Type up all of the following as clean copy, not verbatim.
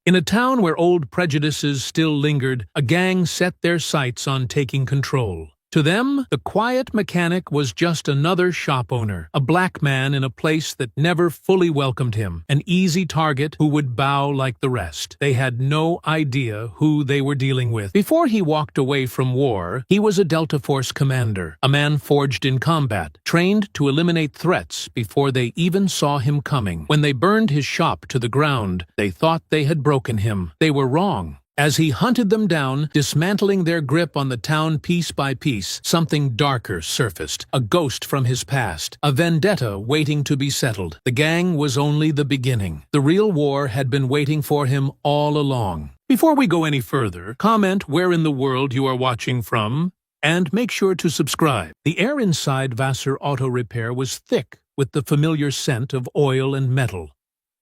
In a town where old prejudices still lingered, a gang set their sights on taking control. To them, the quiet mechanic was just another shop owner, a black man in a place that never fully welcomed him, an easy target who would bow like the rest. They had no idea who they were dealing with. Before he walked away from war, he was a Delta Force commander, a man forged in combat, trained to eliminate threats before they even saw him coming. When they burned his shop to the ground, they thought they had broken him. They were wrong. As he hunted them down, dismantling their grip on the town piece by piece, something darker surfaced, a ghost from his past, a vendetta waiting to be settled. The gang was only the beginning. The real war had been waiting for him all along. Before we go any further, comment where in the world you are watching from, and make sure to subscribe. The air inside Vassar Auto Repair was thick with the familiar scent of oil and metal,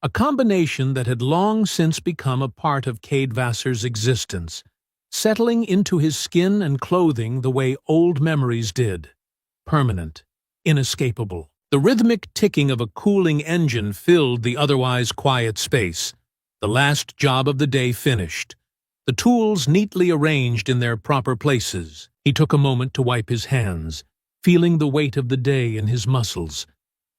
a combination that had long since become a part of Cade Vassar's existence, settling into his skin and clothing the way old memories did. Permanent, inescapable. The rhythmic ticking of a cooling engine filled the otherwise quiet space. The last job of the day finished, the tools neatly arranged in their proper places. He took a moment to wipe his hands, feeling the weight of the day in his muscles,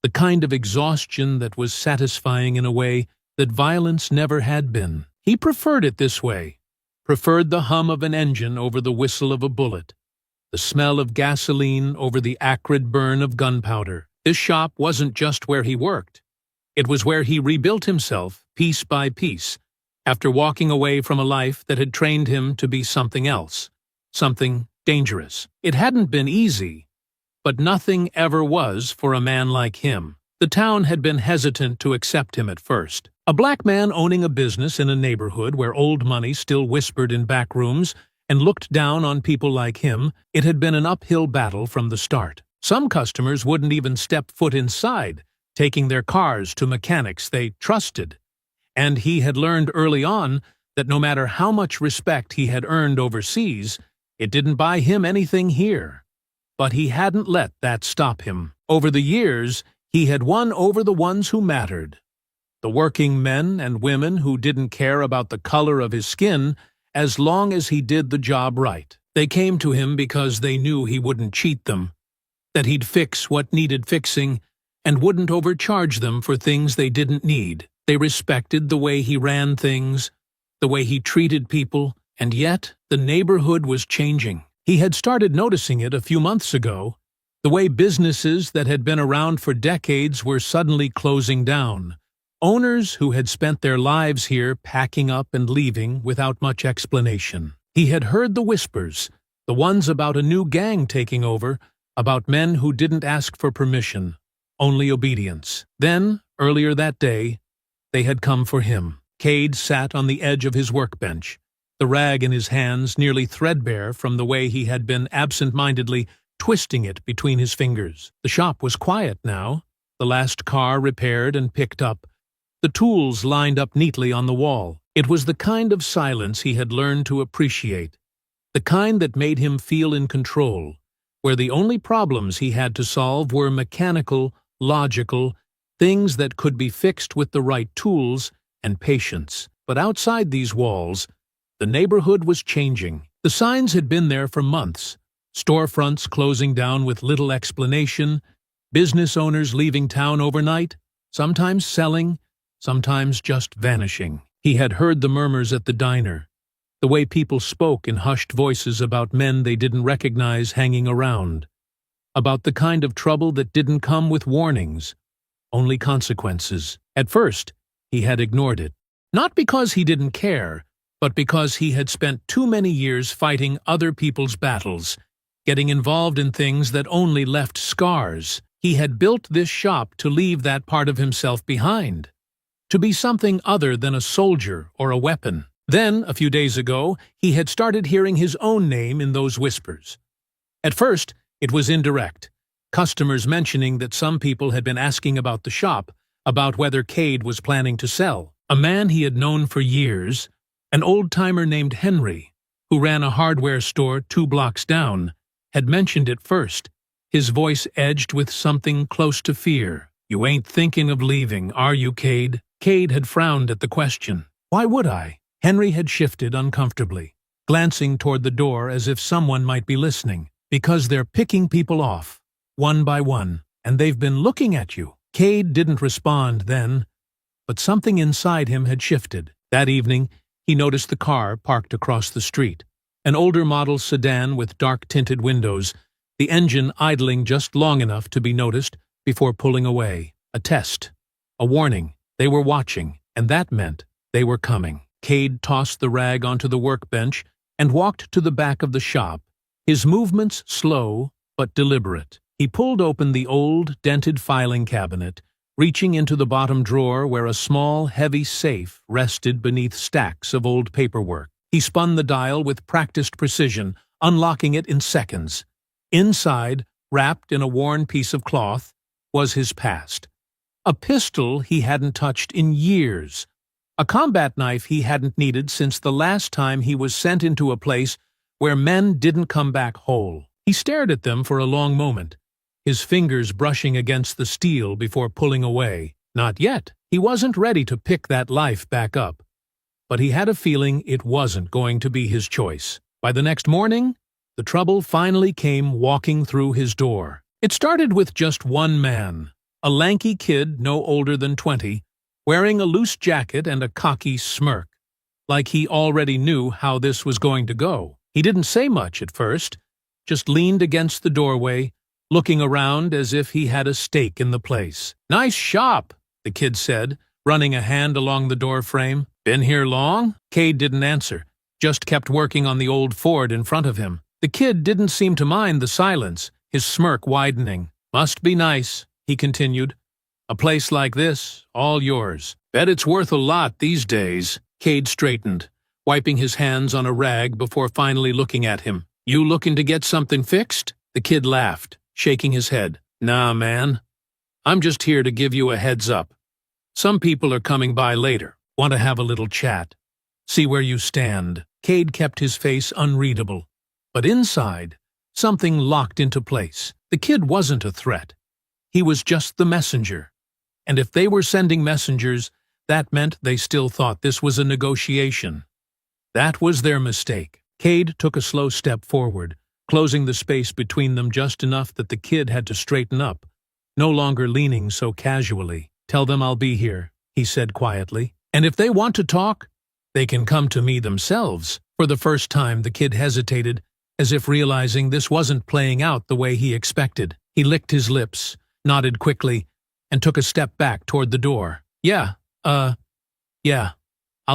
the kind of exhaustion that was satisfying in a way that violence never had been. He preferred it this way, preferred the hum of an engine over the whistle of a bullet, the smell of gasoline over the acrid burn of gunpowder. This shop wasn't just where he worked. It was where he rebuilt himself, piece by piece, after walking away from a life that had trained him to be something else, something dangerous. It hadn't been easy, but nothing ever was for a man like him. The town had been hesitant to accept him at first. A black man owning a business in a neighborhood where old money still whispered in back rooms and looked down on people like him, it had been an uphill battle from the start. Some customers wouldn't even step foot inside, taking their cars to mechanics they trusted. And he had learned early on that no matter how much respect he had earned overseas, it didn't buy him anything here. But he hadn't let that stop him. Over the years, he had won over the ones who mattered. The working men and women who didn't care about the color of his skin as long as he did the job right. They came to him because they knew he wouldn't cheat them, that he'd fix what needed fixing, and wouldn't overcharge them for things they didn't need. They respected the way he ran things, the way he treated people, and yet the neighborhood was changing. He had started noticing it a few months ago, the way businesses that had been around for decades were suddenly closing down. Owners who had spent their lives here packing up and leaving without much explanation. He had heard the whispers, the ones about a new gang taking over, about men who didn't ask for permission, only obedience. Then, earlier that day, they had come for him. Cade sat on the edge of his workbench, the rag in his hands nearly threadbare from the way he had been absent-mindedly twisting it between his fingers. The shop was quiet now, the last car repaired and picked up, the tools lined up neatly on the wall. It was the kind of silence he had learned to appreciate, the kind that made him feel in control, where the only problems he had to solve were mechanical, logical, things that could be fixed with the right tools and patience. But outside these walls, the neighborhood was changing. The signs had been there for months, storefronts closing down with little explanation, business owners leaving town overnight, sometimes selling, sometimes just vanishing. He had heard the murmurs at the diner, the way people spoke in hushed voices about men they didn't recognize hanging around, about the kind of trouble that didn't come with warnings, only consequences. At first, he had ignored it, not because he didn't care, but because he had spent too many years fighting other people's battles, getting involved in things that only left scars. He had built this shop to leave that part of himself behind, to be something other than a soldier or a weapon. Then, a few days ago, he had started hearing his own name in those whispers. At first, it was indirect, customers mentioning that some people had been asking about the shop, about whether Cade was planning to sell. A man he had known for years, an old-timer named Henry, who ran a hardware store 2 blocks down, had mentioned it first, his voice edged with something close to fear. "You ain't thinking of leaving, are you, Cade?" Cade had frowned at the question. Why would I? Henry had shifted uncomfortably, glancing toward the door as if someone might be listening. Because they're picking people off, one by one, and they've been looking at you. Cade didn't respond then, but something inside him had shifted. That evening, he noticed the car parked across the street. An older model sedan with dark-tinted windows, the engine idling just long enough to be noticed before pulling away. A test. A warning. They were watching, and that meant they were coming. Cade tossed the rag onto the workbench and walked to the back of the shop, his movements slow but deliberate. He pulled open the old, dented filing cabinet, reaching into the bottom drawer where a small, heavy safe rested beneath stacks of old paperwork. He spun the dial with practiced precision, unlocking it in seconds. Inside, wrapped in a worn piece of cloth, was his past. A pistol he hadn't touched in years. A combat knife he hadn't needed since the last time he was sent into a place where men didn't come back whole. He stared at them for a long moment, his fingers brushing against the steel before pulling away. Not yet. He wasn't ready to pick that life back up. But he had a feeling it wasn't going to be his choice. By the next morning, the trouble finally came walking through his door. It started with just one man, a lanky kid no older than 20, wearing a loose jacket and a cocky smirk, like he already knew how this was going to go. He didn't say much at first, just leaned against the doorway, looking around as if he had a stake in the place. "Nice shop," the kid said, running a hand along the door frame. "Been here long?" Cade didn't answer, just kept working on the old Ford in front of him. The kid didn't seem to mind the silence, his smirk widening. "Must be nice," he continued. "A place like this, all yours. Bet it's worth a lot these days." Cade straightened, wiping his hands on a rag before finally looking at him. "You looking to get something fixed?" The kid laughed, shaking his head. "Nah, man. I'm just here to give you a heads up. Some people are coming by later. Want to have a little chat. See where you stand." Cade kept his face unreadable, but inside, something locked into place. The kid wasn't a threat. He was just the messenger. And if they were sending messengers, that meant they still thought this was a negotiation. That was their mistake. Cade took a slow step forward, closing the space between them just enough that the kid had to straighten up, no longer leaning so casually. "Tell them I'll be here," he said quietly. "And if they want to talk, they can come to me themselves." For the first time, the kid hesitated, as if realizing this wasn't playing out the way he expected. He licked his lips, nodded quickly, and took a step back toward the door. Yeah, I'll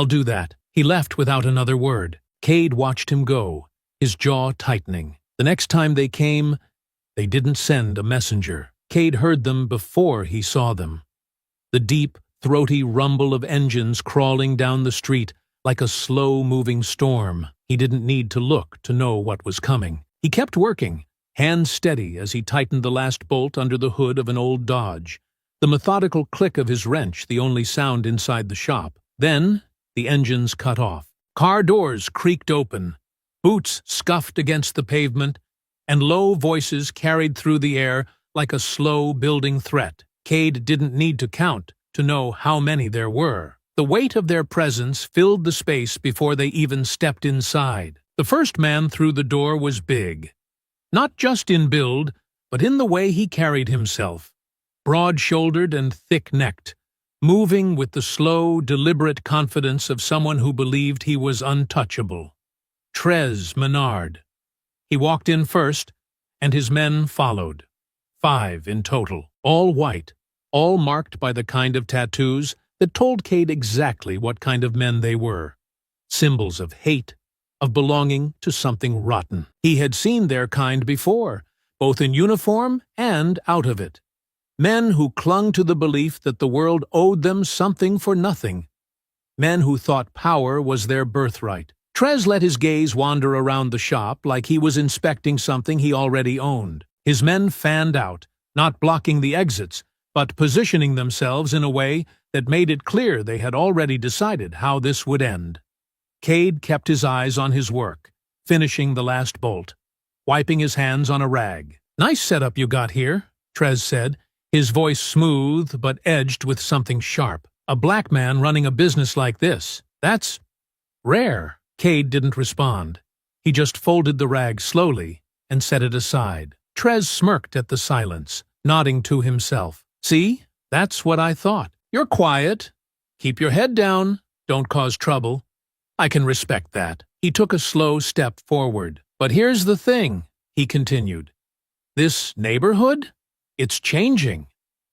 do that." He left without another word. Cade watched him go, his jaw tightening. The next time they came, they didn't send a messenger. Cade heard them before he saw them. The deep, throaty rumble of engines crawling down the street like a slow-moving storm. He didn't need to look to know what was coming. He kept working, hands steady as he tightened the last bolt under the hood of an old Dodge, the methodical click of his wrench the only sound inside the shop. Then the engines cut off. Car doors creaked open, boots scuffed against the pavement, and low voices carried through the air like a slow-building threat. Cade didn't need to count to know how many there were. The weight of their presence filled the space before they even stepped inside. The first man through the door was big. Not just in build, but in the way he carried himself. Broad-shouldered and thick-necked, moving with the slow, deliberate confidence of someone who believed he was untouchable. Trez Menard. He walked in first, and his men followed. 5 in total, all white, all marked by the kind of tattoos that told Cade exactly what kind of men they were. Symbols of hate, of belonging to something rotten. He had seen their kind before, both in uniform and out of it. Men who clung to the belief that the world owed them something for nothing. Men who thought power was their birthright. Trez let his gaze wander around the shop like he was inspecting something he already owned. His men fanned out, not blocking the exits, but positioning themselves in a way that made it clear they had already decided how this would end. Cade kept his eyes on his work, finishing the last bolt, wiping his hands on a rag. "Nice setup you got here," Trez said, his voice smooth but edged with something sharp. "A black man running a business like this. That's rare. Cade didn't respond. He just folded the rag slowly and set it aside. Trez smirked at the silence, nodding to himself. See? That's what I thought. You're quiet. Keep your head down. Don't cause trouble. I can respect that. He took a slow step forward. But here's the thing, he continued. This neighborhood? It's changing.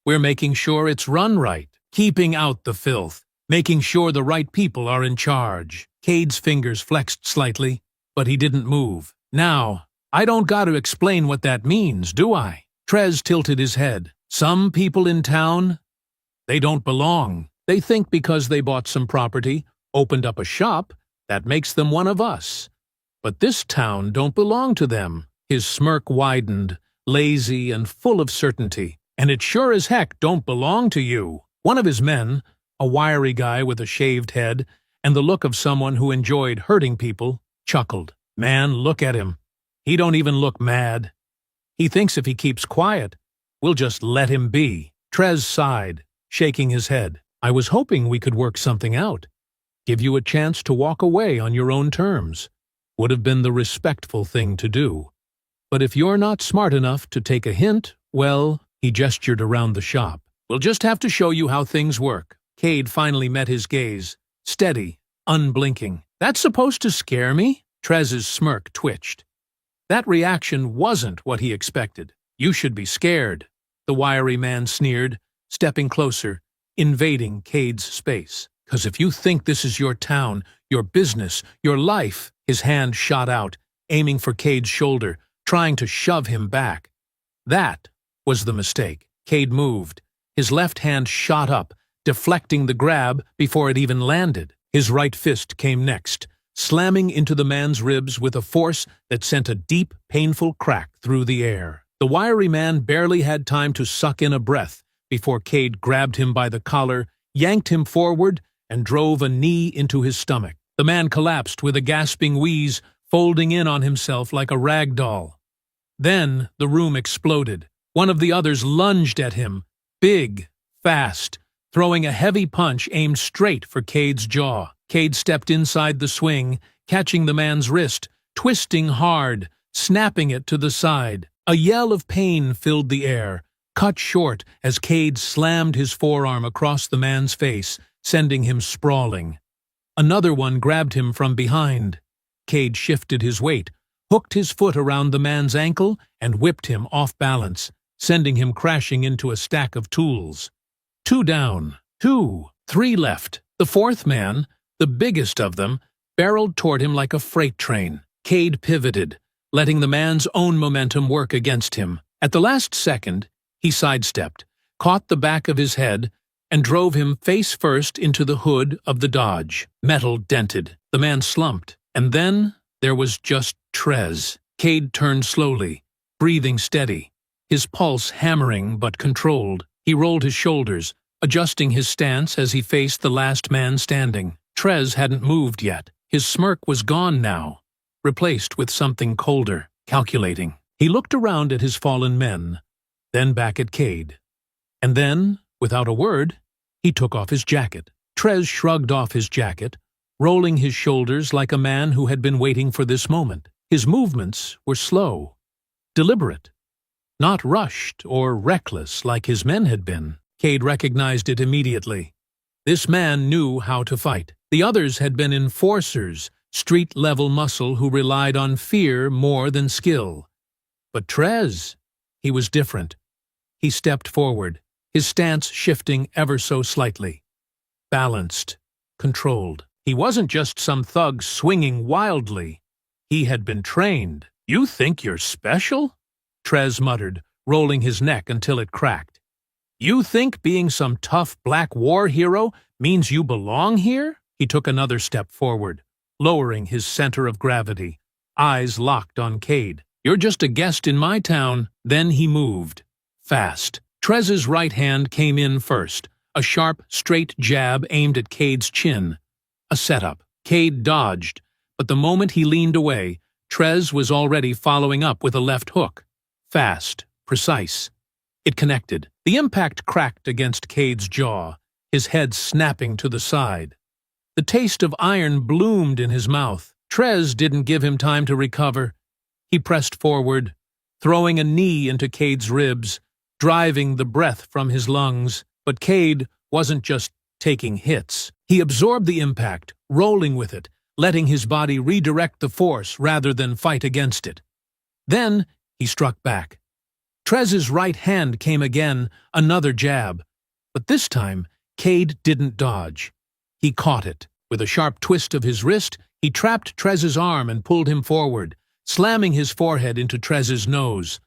We're making sure it's run right, keeping out the filth, making sure the right people are in charge. Cade's fingers flexed slightly, but he didn't move. Now, I don't got to explain what that means, do I? Trez tilted his head. Some people in town, they don't belong. They think because they bought some property, opened up a shop, that makes them one of us. But this town don't belong to them. His smirk widened, lazy and full of certainty. And it sure as heck don't belong to you. One of his men, a wiry guy with a shaved head and the look of someone who enjoyed hurting people, chuckled. Man, look at him. He don't even look mad. He thinks if he keeps quiet, we'll just let him be. Trez sighed, shaking his head. I was hoping we could work something out. Give you a chance to walk away on your own terms. Would have been the respectful thing to do. But if you're not smart enough to take a hint, well, he gestured around the shop. We'll just have to show you how things work. Cade finally met his gaze, steady, unblinking. That's supposed to scare me? Trez's smirk twitched. That reaction wasn't what he expected. You should be scared, the wiry man sneered, stepping closer, invading Cade's space. 'Cause if you think this is your town, your business, your life, his hand shot out, aiming for Cade's shoulder, trying to shove him back. That was the mistake. Cade moved. His left hand shot up, deflecting the grab before it even landed. His right fist came next, slamming into the man's ribs with a force that sent a deep, painful crack through the air. The wiry man barely had time to suck in a breath before Cade grabbed him by the collar, yanked him forward, and drove a knee into his stomach. The man collapsed with a gasping wheeze, folding in on himself like a rag doll. Then the room exploded. One of the others lunged at him, big, fast, throwing a heavy punch aimed straight for Cade's jaw. Cade stepped inside the swing, catching the man's wrist, twisting hard, snapping it to the side. A yell of pain filled the air, cut short as Cade slammed his forearm across the man's face, sending him sprawling. Another one grabbed him from behind. Cade shifted his weight, hooked his foot around the man's ankle, and whipped him off balance, sending him crashing into a stack of tools. 2 down, 2, 3 left. The fourth man, the biggest of them, barreled toward him like a freight train. Cade pivoted, letting the man's own momentum work against him. At the last second, he sidestepped, caught the back of his head, and drove him face first into the hood of the Dodge. Metal dented. The man slumped. And then there was just Trez. Cade turned slowly, breathing steady, his pulse hammering but controlled. He rolled his shoulders, adjusting his stance as he faced the last man standing. Trez hadn't moved yet. His smirk was gone now, replaced with something colder, calculating. He looked around at his fallen men, then back at Cade. And then, without a word, he took off his jacket. Trez shrugged off his jacket, rolling his shoulders like a man who had been waiting for this moment. His movements were slow, deliberate, not rushed or reckless like his men had been. Cade recognized it immediately. This man knew how to fight. The others had been enforcers, street-level muscle who relied on fear more than skill. But Trez, he was different. He stepped forward, his stance shifting ever so slightly. Balanced, controlled. He wasn't just some thug swinging wildly. He had been trained. You think you're special? Trez muttered, rolling his neck until it cracked. You think being some tough black war hero means you belong here? He took another step forward, lowering his center of gravity, eyes locked on Cade. You're just a guest in my town. Then he moved. Fast. Trez's right hand came in first, a sharp, straight jab aimed at Cade's chin. A setup. Cade dodged, but the moment he leaned away, Trez was already following up with a left hook. Fast, precise. It connected. The impact cracked against Cade's jaw, his head snapping to the side. The taste of iron bloomed in his mouth. Trez didn't give him time to recover. He pressed forward, throwing a knee into Cade's ribs, driving the breath from his lungs. But Cade wasn't just taking hits. He absorbed the impact, rolling with it, letting his body redirect the force rather than fight against it. Then he struck back. Trez's right hand came again, another jab. But this time, Cade didn't dodge. He caught it. With a sharp twist of his wrist, he trapped Trez's arm and pulled him forward, slamming his forehead into Trez's nose.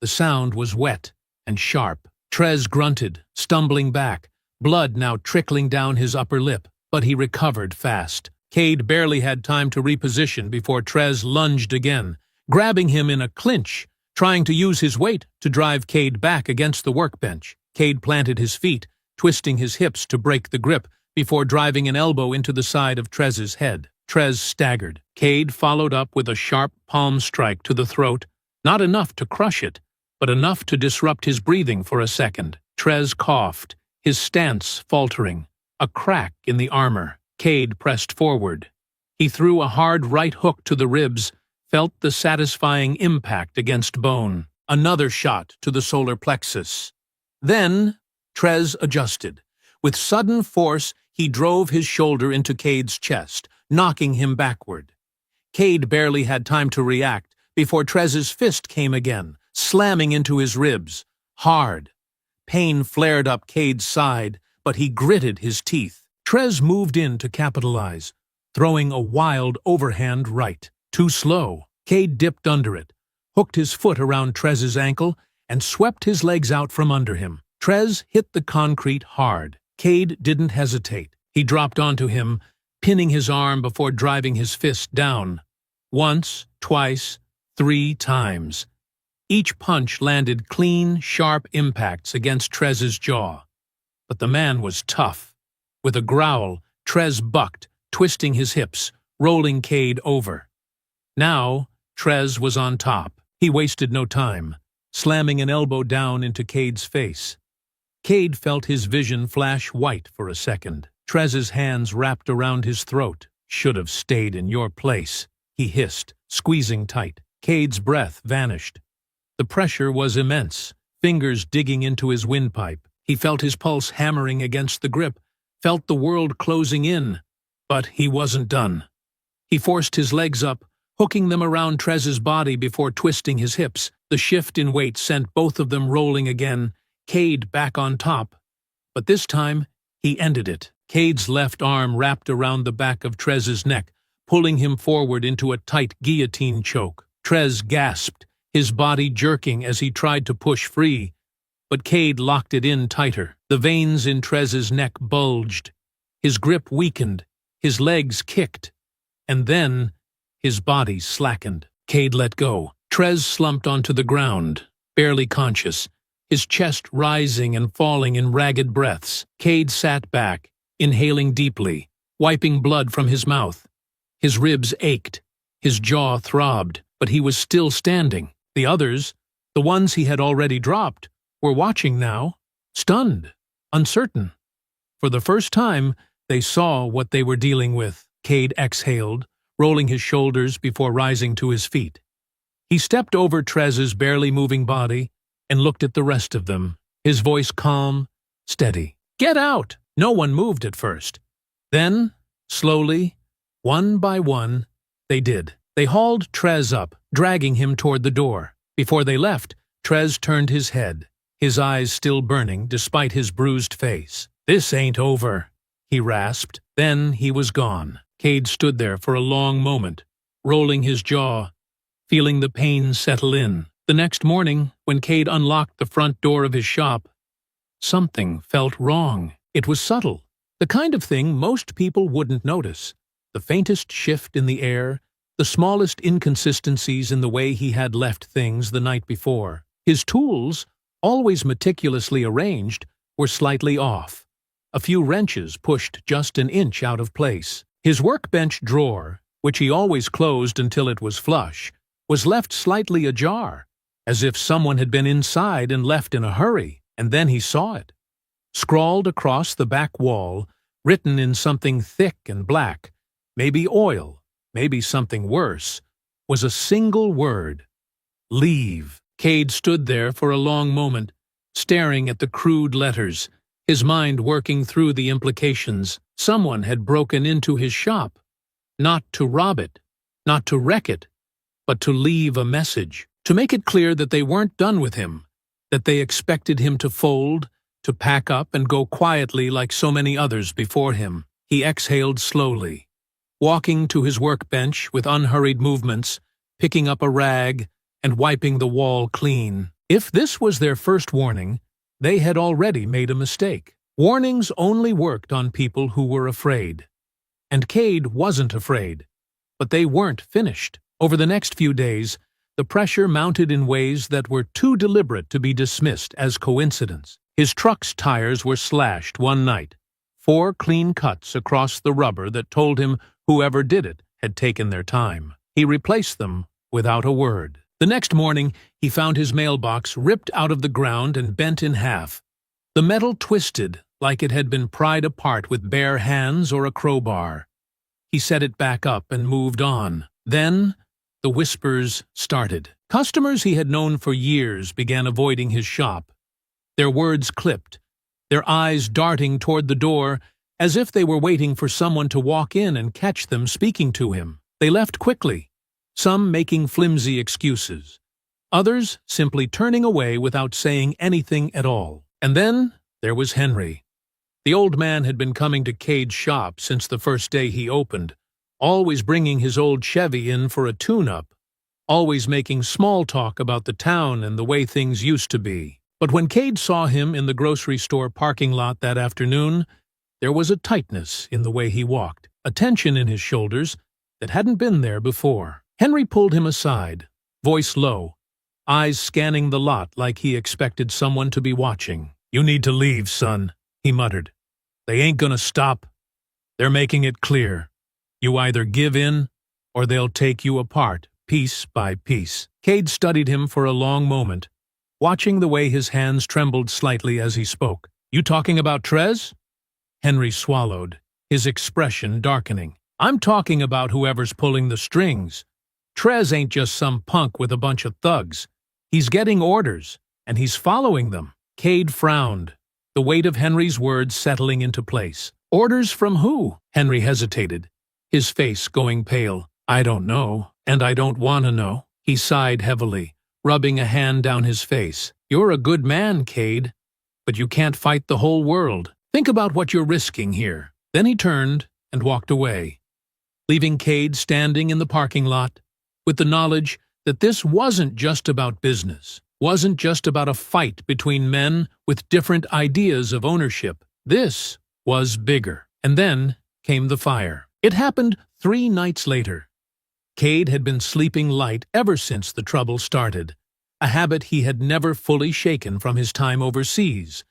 The sound was wet and sharp. Trez grunted, stumbling back, blood now trickling down his upper lip, but he recovered fast. Cade barely had time to reposition before Trez lunged again, grabbing him in a clinch, trying to use his weight to drive Cade back against the workbench. Cade planted his feet, twisting his hips to break the grip before driving an elbow into the side of Trez's head. Trez staggered. Cade followed up with a sharp palm strike to the throat, not enough to crush it, but enough to disrupt his breathing for a second. Trez coughed, his stance faltering. A crack in the armor. Cade pressed forward. He threw a hard right hook to the ribs, felt the satisfying impact against bone. Another shot to the solar plexus. Then Trez adjusted. With sudden force, he drove his shoulder into Cade's chest, knocking him backward. Cade barely had time to react before Trez's fist came again, slamming into his ribs. Hard. Pain flared up Cade's side, but he gritted his teeth. Trez moved in to capitalize, throwing a wild overhand right. Too slow. Cade dipped under it, hooked his foot around Trez's ankle, and swept his legs out from under him. Trez hit the concrete hard. Cade didn't hesitate. He dropped onto him, pinning his arm before driving his fist down. Once, twice, 3 times. Each punch landed clean, sharp impacts against Trez's jaw. But the man was tough. With a growl, Trez bucked, twisting his hips, rolling Cade over. Now, Trez was on top. He wasted no time, slamming an elbow down into Cade's face. Cade felt his vision flash white for a second. Trez's hands wrapped around his throat. "Should have stayed in your place," he hissed, squeezing tight. Cade's breath vanished. The pressure was immense, fingers digging into his windpipe. He felt his pulse hammering against the grip, felt the world closing in. But he wasn't done. He forced his legs up, hooking them around Trez's body before twisting his hips. The shift in weight sent both of them rolling again, Cade back on top. But this time, he ended it. Cade's left arm wrapped around the back of Trez's neck, pulling him forward into a tight guillotine choke. Trez gasped, his body jerking as he tried to push free. But Cade locked it in tighter. The veins in Trez's neck bulged. His grip weakened. His legs kicked. And then, his body slackened. Cade let go. Trez slumped onto the ground, barely conscious, his chest rising and falling in ragged breaths. Cade sat back, inhaling deeply, wiping blood from his mouth. His ribs ached. His jaw throbbed, but he was still standing. The others, the ones he had already dropped, were watching now, stunned, uncertain. For the first time, they saw what they were dealing with. Cade exhaled, rolling his shoulders before rising to his feet. He stepped over Trez's barely moving body and looked at the rest of them, his voice calm, steady. "Get out!" No one moved at first. Then, slowly, one by one, they did. They hauled Trez up, dragging him toward the door. Before they left, Trez turned his head, his eyes still burning despite his bruised face. "This ain't over," he rasped. Then he was gone. Cade stood there for a long moment, rolling his jaw, feeling the pain settle in. The next morning, when Cade unlocked the front door of his shop, something felt wrong. It was subtle, the kind of thing most people wouldn't notice. The faintest shift in the air, the smallest inconsistencies in the way he had left things the night before. His tools, always meticulously arranged, were slightly off. A few wrenches pushed just an inch out of place. His workbench drawer, which he always closed until it was flush, was left slightly ajar, as if someone had been inside and left in a hurry, and then he saw it. Scrawled across the back wall, Written in something thick and black, maybe oil, maybe something worse, was a single word: leave. Cade stood there for a long moment, staring at the crude letters, his mind working through the implications. Someone had broken into his shop, not to rob it, not to wreck it, but to leave a message, to make it clear that they weren't done with him, that they expected him to fold, to pack up and go quietly like so many others before him. He exhaled slowly, walking to his workbench with unhurried movements, picking up a rag and wiping the wall clean. If this was their first warning, they had already made a mistake. Warnings only worked on people who were afraid. And Cade wasn't afraid, but they weren't finished. Over the next few days, the pressure mounted in ways that were too deliberate to be dismissed as coincidence. His truck's tires were slashed one night, 4 clean cuts across the rubber that told him whoever did it had taken their time. He replaced them without a word. The next morning, he found his mailbox ripped out of the ground and bent in half. The metal twisted like it had been pried apart with bare hands or a crowbar. He set it back up and moved on. Then, the whispers started. Customers he had known for years began avoiding his shop, their words clipped, their eyes darting toward the door as if they were waiting for someone to walk in and catch them speaking to him. They left quickly, some making flimsy excuses, others simply turning away without saying anything at all. And then there was Henry. The old man had been coming to Cade's shop since the first day he opened, always bringing his old Chevy in for a tune-up, always making small talk about the town and the way things used to be. But when Cade saw him in the grocery store parking lot that afternoon, there was a tightness in the way he walked, a tension in his shoulders that hadn't been there before. Henry pulled him aside, voice low, eyes scanning the lot like he expected someone to be watching. "You need to leave, son," he muttered. "They ain't gonna stop. They're making it clear. You either give in, or they'll take you apart, piece by piece." Cade studied him for a long moment, watching the way his hands trembled slightly as he spoke. "You talking about Trez?" Henry swallowed, his expression darkening. "I'm talking about whoever's pulling the strings. Trez ain't just some punk with a bunch of thugs. He's getting orders, and he's following them." Cade frowned, the weight of Henry's words settling into place. "Orders from who?" Henry hesitated, his face going pale. "I don't know, and I don't want to know." He sighed heavily, rubbing a hand down his face. "You're a good man, Cade, but you can't fight the whole world. Think about what you're risking here." Then he turned and walked away, leaving Cade standing in the parking lot, with the knowledge that this wasn't just about business, wasn't just about a fight between men with different ideas of ownership. This was bigger. And then came the fire. It happened 3 nights later. Cade had been sleeping light ever since the trouble started, a habit he had never fully shaken from his time overseas,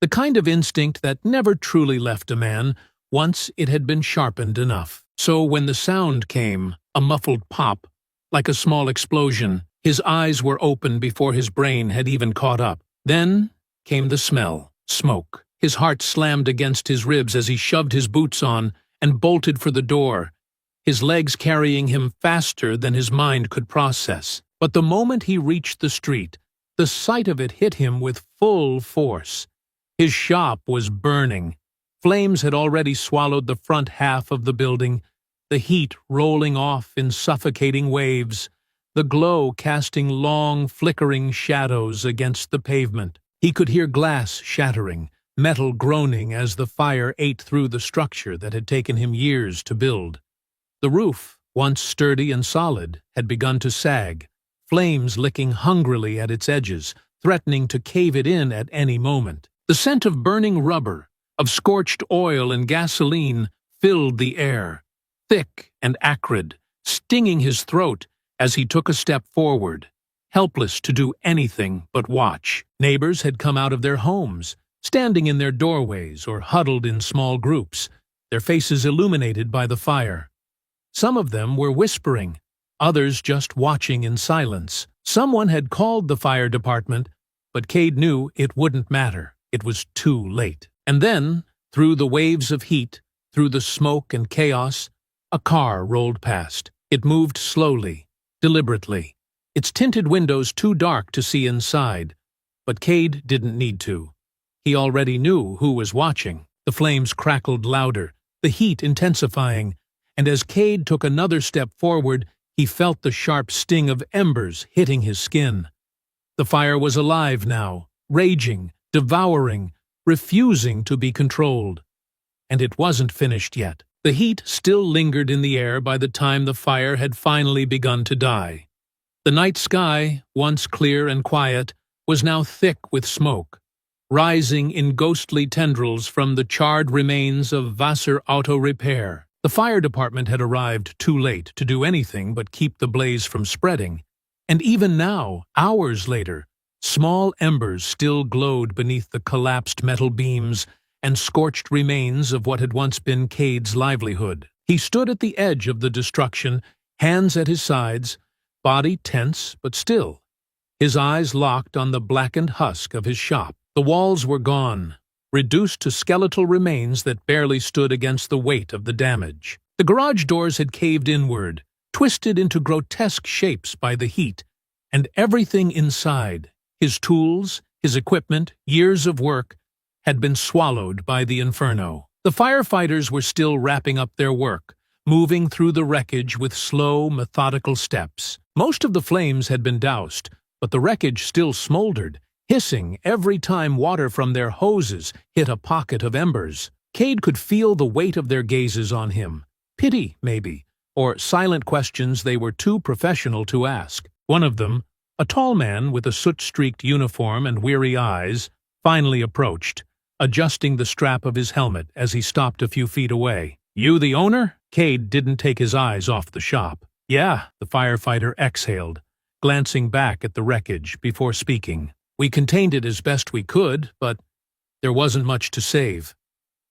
the kind of instinct that never truly left a man once it had been sharpened enough. So when the sound came, a muffled pop, like a small explosion, his eyes were open before his brain had even caught up. Then came the smell, smoke. His heart slammed against his ribs as he shoved his boots on and bolted for the door, his legs carrying him faster than his mind could process. But the moment he reached the street, the sight of it hit him with full force. His shop was burning. Flames had already swallowed the front half of the building, the heat rolling off in suffocating waves, the glow casting long, flickering shadows against the pavement. He could hear glass shattering, metal groaning as the fire ate through the structure that had taken him years to build. The roof, once sturdy and solid, had begun to sag, flames licking hungrily at its edges, threatening to cave it in at any moment. The scent of burning rubber, of scorched oil and gasoline, filled the air, thick and acrid, stinging his throat as he took a step forward, helpless to do anything but watch. Neighbors had come out of their homes, standing in their doorways or huddled in small groups, their faces illuminated by the fire. Some of them were whispering, others just watching in silence. Someone had called the fire department, but Cade knew it wouldn't matter. It was too late. And then, Through the waves of heat, through the smoke and chaos, a car rolled past. It moved slowly, deliberately, its tinted windows too dark to see inside. But Cade didn't need to. He already knew who was watching. The flames crackled louder, the heat intensifying, and as Cade took another step forward, he felt the sharp sting of embers hitting his skin. The fire was alive now, raging, devouring, refusing to be controlled. And it wasn't finished yet. The heat still lingered in the air by the time the fire had finally begun to die. The night sky, once clear and quiet, was now thick with smoke, rising in ghostly tendrils from the charred remains of Wasser Auto Repair. The fire department had arrived too late to do anything but keep the blaze from spreading, and even now, hours later, small embers still glowed beneath the collapsed metal beams and scorched remains of what had once been Cade's livelihood. He stood at the edge of the destruction, hands at his sides, body tense but still, his eyes locked on the blackened husk of his shop. The walls were gone, reduced to skeletal remains that barely stood against the weight of the damage. The garage doors had caved inward, twisted into grotesque shapes by the heat, and everything inside, his tools, his equipment, years of work, had been swallowed by the inferno. The firefighters were still wrapping up their work, moving through the wreckage with slow, methodical steps. Most of the flames had been doused, but the wreckage still smoldered, hissing every time water from their hoses hit a pocket of embers. Cade could feel the weight of their gazes on him. Pity, maybe, or silent questions they were too professional to ask. One of them, a tall man with a soot-streaked uniform and weary eyes, finally approached, adjusting the strap of his helmet as he stopped a few feet away. "You the owner?" Cade didn't take his eyes off the shop. "Yeah," the firefighter exhaled, glancing back at the wreckage before speaking. "We contained it as best we could, but there wasn't much to save.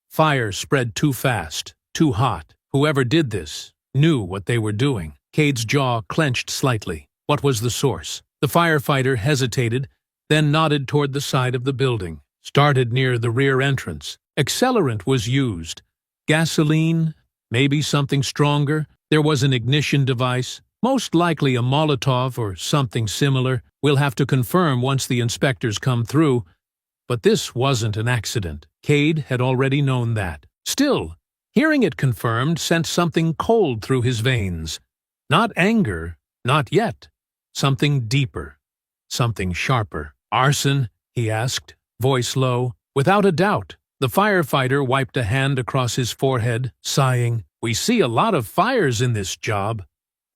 Fire spread too fast, too hot. Whoever did this knew what they were doing." Cade's jaw clenched slightly. What was the source? The firefighter hesitated, then nodded toward the side of the building. "Started near the rear entrance. Accelerant was used. Gasoline, maybe something stronger. There was an ignition device, most likely a Molotov or something similar. We'll have to confirm once the inspectors come through. But this wasn't an accident." Cade had already known that. Still, hearing it confirmed sent something cold through his veins. Not anger, not yet. Something deeper, something sharper. "Arson?" he asked, voice low. "Without a doubt." The firefighter wiped a hand across his forehead, sighing. "We see a lot of fires in this job.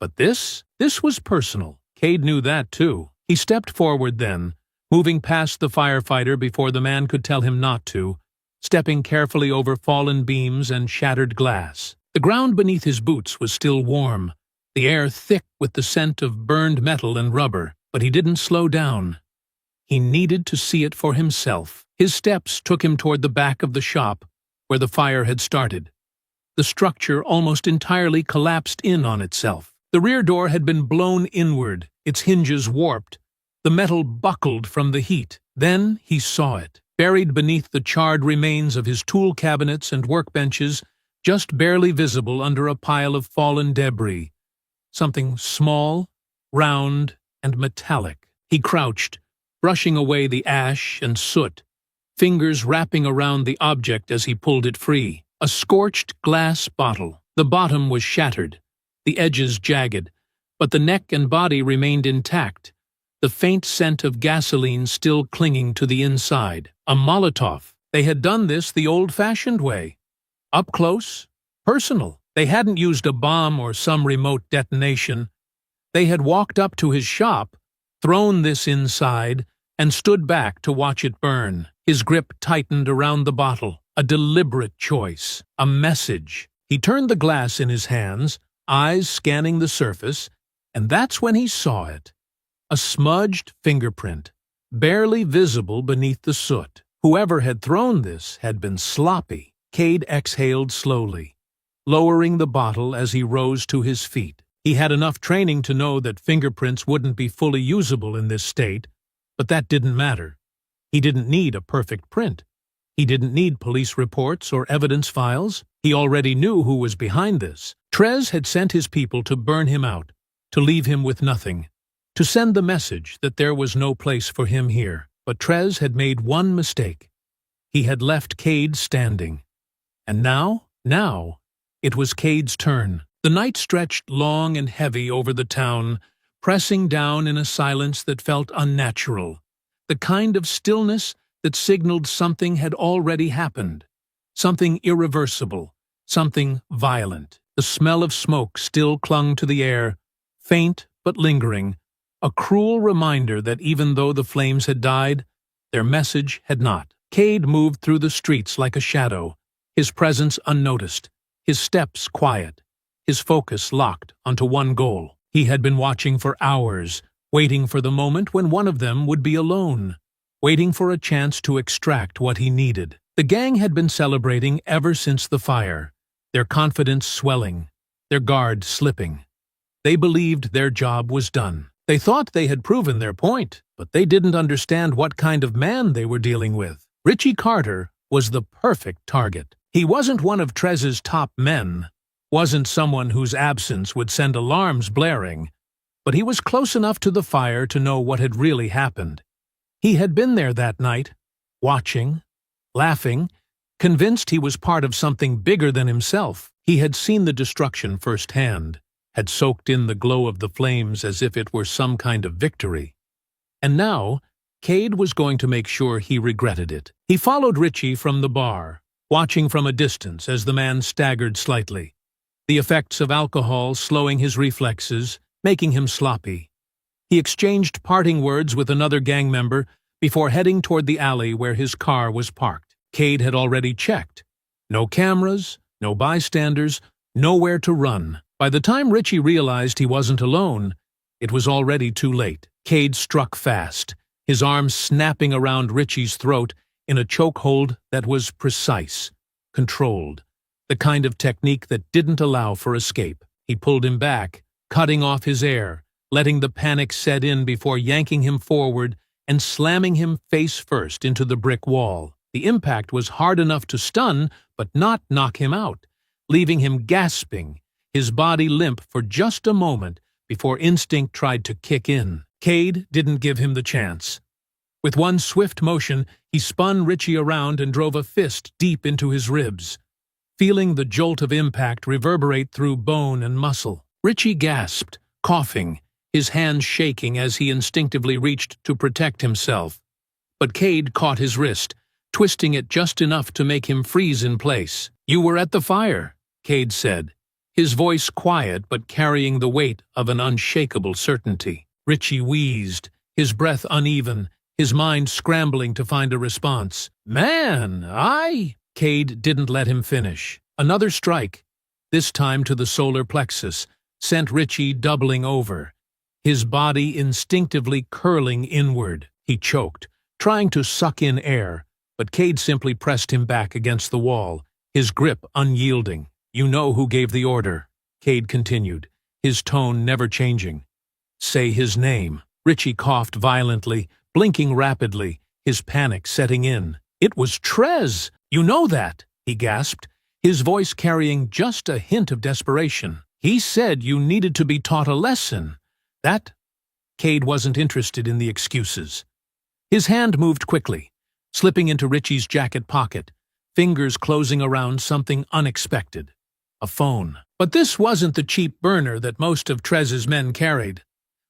But this was personal." Cade knew that, too. He stepped forward then, moving past the firefighter before the man could tell him not to, stepping carefully over fallen beams and shattered glass. The ground beneath his boots was still warm, the air thick with the scent of burned metal and rubber, but he didn't slow down. He needed to see it for himself. His steps took him toward the back of the shop, where the fire had started. The structure almost entirely collapsed in on itself. The rear door had been blown inward, its hinges warped. The metal buckled from the heat. Then he saw it, buried beneath the charred remains of his tool cabinets and workbenches, just barely visible under a pile of fallen debris. Something small, round, and metallic. He crouched, brushing away the ash and soot, fingers wrapping around the object as he pulled it free. A scorched glass bottle. The bottom was shattered, the edges jagged, but the neck and body remained intact, the faint scent of gasoline still clinging to the inside. A Molotov. They had done this the old-fashioned way. Up close, personal. They hadn't used a bomb or some remote detonation. They had walked up to his shop, thrown this inside, and stood back to watch it burn. His grip tightened around the bottle. A deliberate choice. A message. He turned the glass in his hands, eyes scanning the surface, and that's when he saw it. A smudged fingerprint, barely visible beneath the soot. Whoever had thrown this had been sloppy. Cade exhaled slowly, lowering the bottle as he rose to his feet. He had enough training to know that fingerprints wouldn't be fully usable in this state, but that didn't matter. He didn't need a perfect print. He didn't need police reports or evidence files. He already knew who was behind this. Trez had sent his people to burn him out, to leave him with nothing, to send the message that there was no place for him here. But Trez had made one mistake. He had left Cade standing. And now, it was Cade's turn. The night stretched long and heavy over the town, pressing down in a silence that felt unnatural, the kind of stillness that signaled something had already happened, something irreversible, something violent. The smell of smoke still clung to the air, faint but lingering, a cruel reminder that even though the flames had died, their message had not. Cade moved through the streets like a shadow, his presence unnoticed, his steps quiet, his focus locked onto one goal. He had been watching for hours, waiting for the moment when one of them would be alone, waiting for a chance to extract what he needed. The gang had been celebrating ever since the fire, their confidence swelling, their guard slipping. They believed their job was done. They thought they had proven their point, but they didn't understand what kind of man they were dealing with. Richie Carter was the perfect target. He wasn't one of Trez's top men, wasn't someone whose absence would send alarms blaring, but he was close enough to the fire to know what had really happened. He had been there that night, watching, laughing, convinced he was part of something bigger than himself. He had seen the destruction firsthand, had soaked in the glow of the flames as if it were some kind of victory. And now, Cade was going to make sure he regretted it. He followed Richie from the bar, watching from a distance as the man staggered slightly, the effects of alcohol slowing his reflexes, making him sloppy. He exchanged parting words with another gang member before heading toward the alley where his car was parked. Cade had already checked. No cameras, no bystanders, nowhere to run. By the time Richie realized he wasn't alone, it was already too late. Cade struck fast, his arms snapping around Richie's throat in a chokehold that was precise, controlled, the kind of technique that didn't allow for escape. He pulled him back, cutting off his air, letting the panic set in before yanking him forward and slamming him face first into the brick wall. The impact was hard enough to stun, but not knock him out, leaving him gasping, his body limp for just a moment before instinct tried to kick in. Cade didn't give him the chance. With one swift motion, he spun Richie around and drove a fist deep into his ribs, feeling the jolt of impact reverberate through bone and muscle. Richie gasped, coughing, his hands shaking as he instinctively reached to protect himself. But Cade caught his wrist, twisting it just enough to make him freeze in place. "You were at the fire," Cade said, his voice quiet but carrying the weight of an unshakable certainty. Richie wheezed, his breath uneven, his mind scrambling to find a response. "Man, Cade didn't let him finish. Another strike, this time to the solar plexus, sent Richie doubling over, his body instinctively curling inward. He choked, trying to suck in air, but Cade simply pressed him back against the wall, his grip unyielding. "You know who gave the order," Cade continued, his tone never changing. "Say his name." Richie coughed violently, blinking rapidly, his panic setting in. "It was Trez! You know that!" he gasped, his voice carrying just a hint of desperation. "He said you needed to be taught a lesson. That—" Cade wasn't interested in the excuses. His hand moved quickly, slipping into Richie's jacket pocket, fingers closing around something unexpected. A phone. But this wasn't the cheap burner that most of Trez's men carried.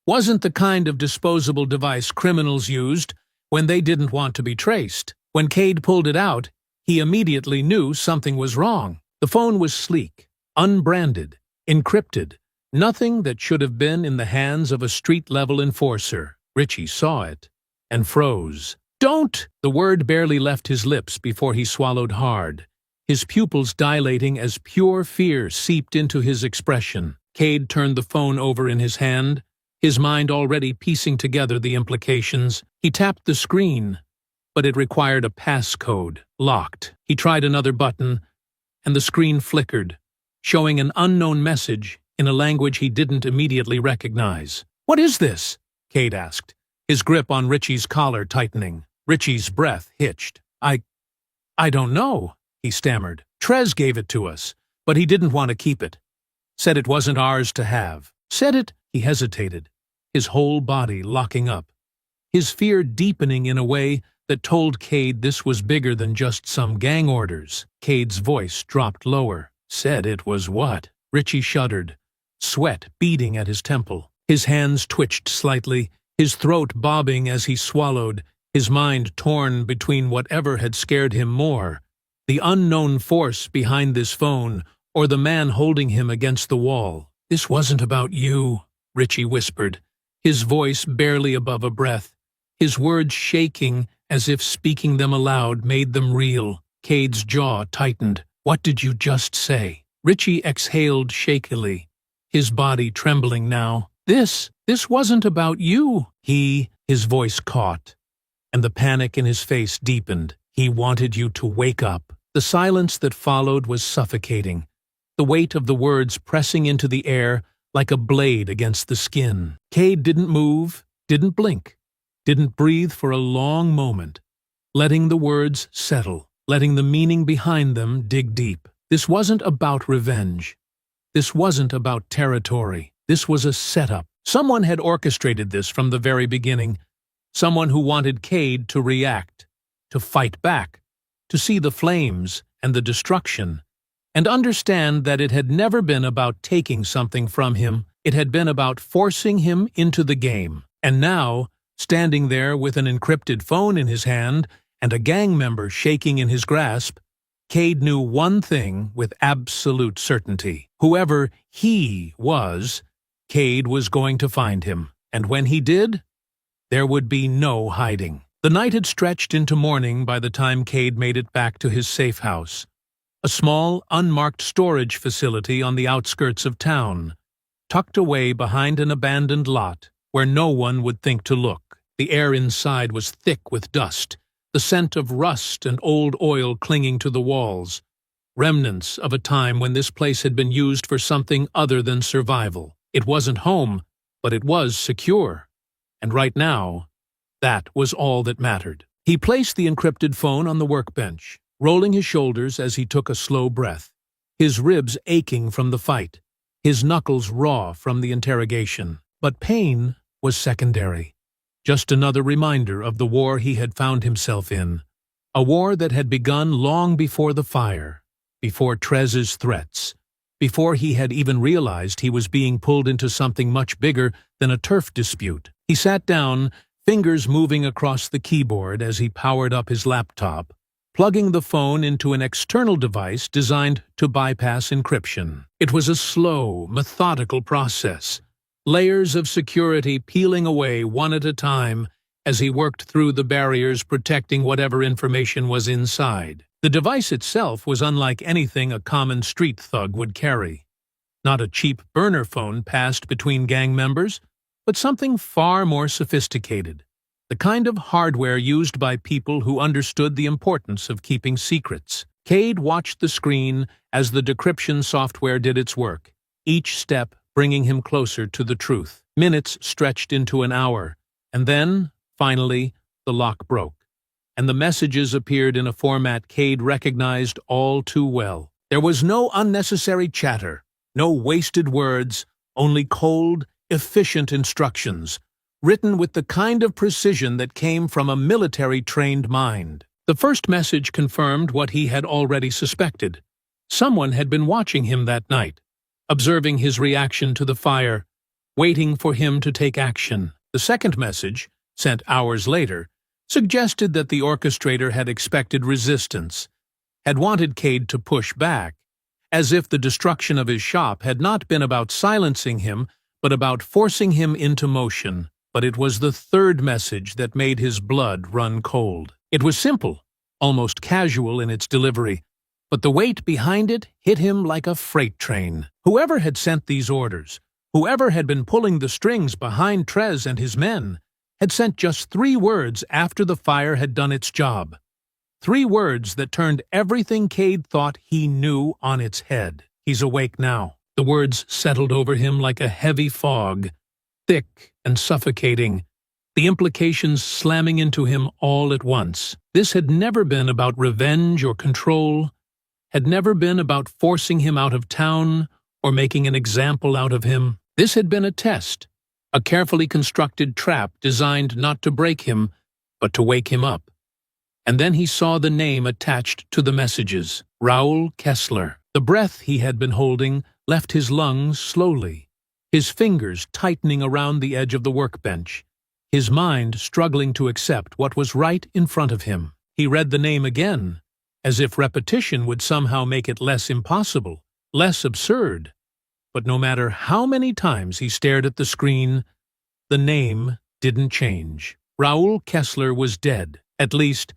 Wasn't the kind of disposable device criminals used when they didn't want to be traced. When Cade pulled it out, he immediately knew something was wrong. The phone was sleek, unbranded, encrypted, nothing that should have been in the hands of a street-level enforcer. Richie saw it and froze. "Don't!" The word barely left his lips before he swallowed hard, his pupils dilating as pure fear seeped into his expression. Cade turned the phone over in his hand, his mind already piecing together the implications. He tapped the screen, but it required a passcode. Locked. He tried another button, and the screen flickered, showing an unknown message in a language he didn't immediately recognize. "What is this?" Cade asked, his grip on Richie's collar tightening. Richie's breath hitched. I "I don't know," he stammered. "Trez gave it to us, but he didn't want to keep it. Said it wasn't ours to have. Said it—" He hesitated, his whole body locking up, his fear deepening in a way that told Cade this was bigger than just some gang orders. Cade's voice dropped lower. "Said it was what?" Richie shuddered, sweat beading at his temple. His hands twitched slightly, his throat bobbing as he swallowed, his mind torn between whatever had scared him more, the unknown force behind this phone or the man holding him against the wall. "This wasn't about you," Richie whispered, his voice barely above a breath, his words shaking as if speaking them aloud made them real. Cade's jaw tightened. "What did you just say?" Richie exhaled shakily, his body trembling now. This wasn't about you." His voice caught, and the panic in his face deepened. "He wanted you to wake up." The silence that followed was suffocating, the weight of the words pressing into the air like a blade against the skin. Cade didn't move, didn't blink, didn't breathe for a long moment, letting the words settle, letting the meaning behind them dig deep. This wasn't about revenge. This wasn't about territory. This was a setup. Someone had orchestrated this from the very beginning. Someone who wanted Cade to react, to fight back, to see the flames and the destruction, and understand that it had never been about taking something from him. It had been about forcing him into the game. And now, standing there with an encrypted phone in his hand and a gang member shaking in his grasp, Cade knew one thing with absolute certainty. Whoever he was, Cade was going to find him. And when he did, there would be no hiding. The night had stretched into morning by the time Cade made it back to his safe house, a small, unmarked storage facility on the outskirts of town, tucked away behind an abandoned lot where no one would think to look. The air inside was thick with dust, the scent of rust and old oil clinging to the walls, remnants of a time when this place had been used for something other than survival. It wasn't home, but it was secure. And right now, that was all that mattered. He placed the encrypted phone on the workbench, rolling his shoulders as he took a slow breath, his ribs aching from the fight, his knuckles raw from the interrogation. But pain was secondary. Just another reminder of the war he had found himself in, a war that had begun long before the fire, before Trez's threats, before he had even realized he was being pulled into something much bigger than a turf dispute. He sat down, fingers moving across the keyboard as he powered up his laptop, plugging the phone into an external device designed to bypass encryption. It was a slow, methodical process, layers of security peeling away one at a time as he worked through the barriers protecting whatever information was inside. The device itself was unlike anything a common street thug would carry. Not a cheap burner phone passed between gang members, but something far more sophisticated, the kind of hardware used by people who understood the importance of keeping secrets. Cade watched the screen as the decryption software did its work, each step bringing him closer to the truth. Minutes stretched into an hour, and then, finally, the lock broke, and the messages appeared in a format Cade recognized all too well. There was no unnecessary chatter, no wasted words, only cold, efficient instructions, written with the kind of precision that came from a military-trained mind. The first message confirmed what he had already suspected. Someone had been watching him that night, observing his reaction to the fire, waiting for him to take action. The second message, sent hours later, suggested that the orchestrator had expected resistance, had wanted Cade to push back, as if the destruction of his shop had not been about silencing him, but about forcing him into motion. But it was the third message that made his blood run cold. It was simple, almost casual in its delivery, but the weight behind it hit him like a freight train. Whoever had sent these orders, whoever had been pulling the strings behind Trez and his men, had sent just 3 words after the fire had done its job. 3 words that turned everything Cade thought he knew on its head. He's awake now. The words settled over him like a heavy fog, thick and suffocating, the implications slamming into him all at once. This had never been about revenge or control, had never been about forcing him out of town or making an example out of him. This had been a test, a carefully constructed trap designed not to break him, but to wake him up. And then he saw the name attached to the messages, Raoul Kessler. The breath he had been holding left his lungs slowly, his fingers tightening around the edge of the workbench, his mind struggling to accept what was right in front of him. He read the name again, as if repetition would somehow make it less impossible, less absurd. But no matter how many times he stared at the screen, the name didn't change. Raoul Kessler was dead. At least,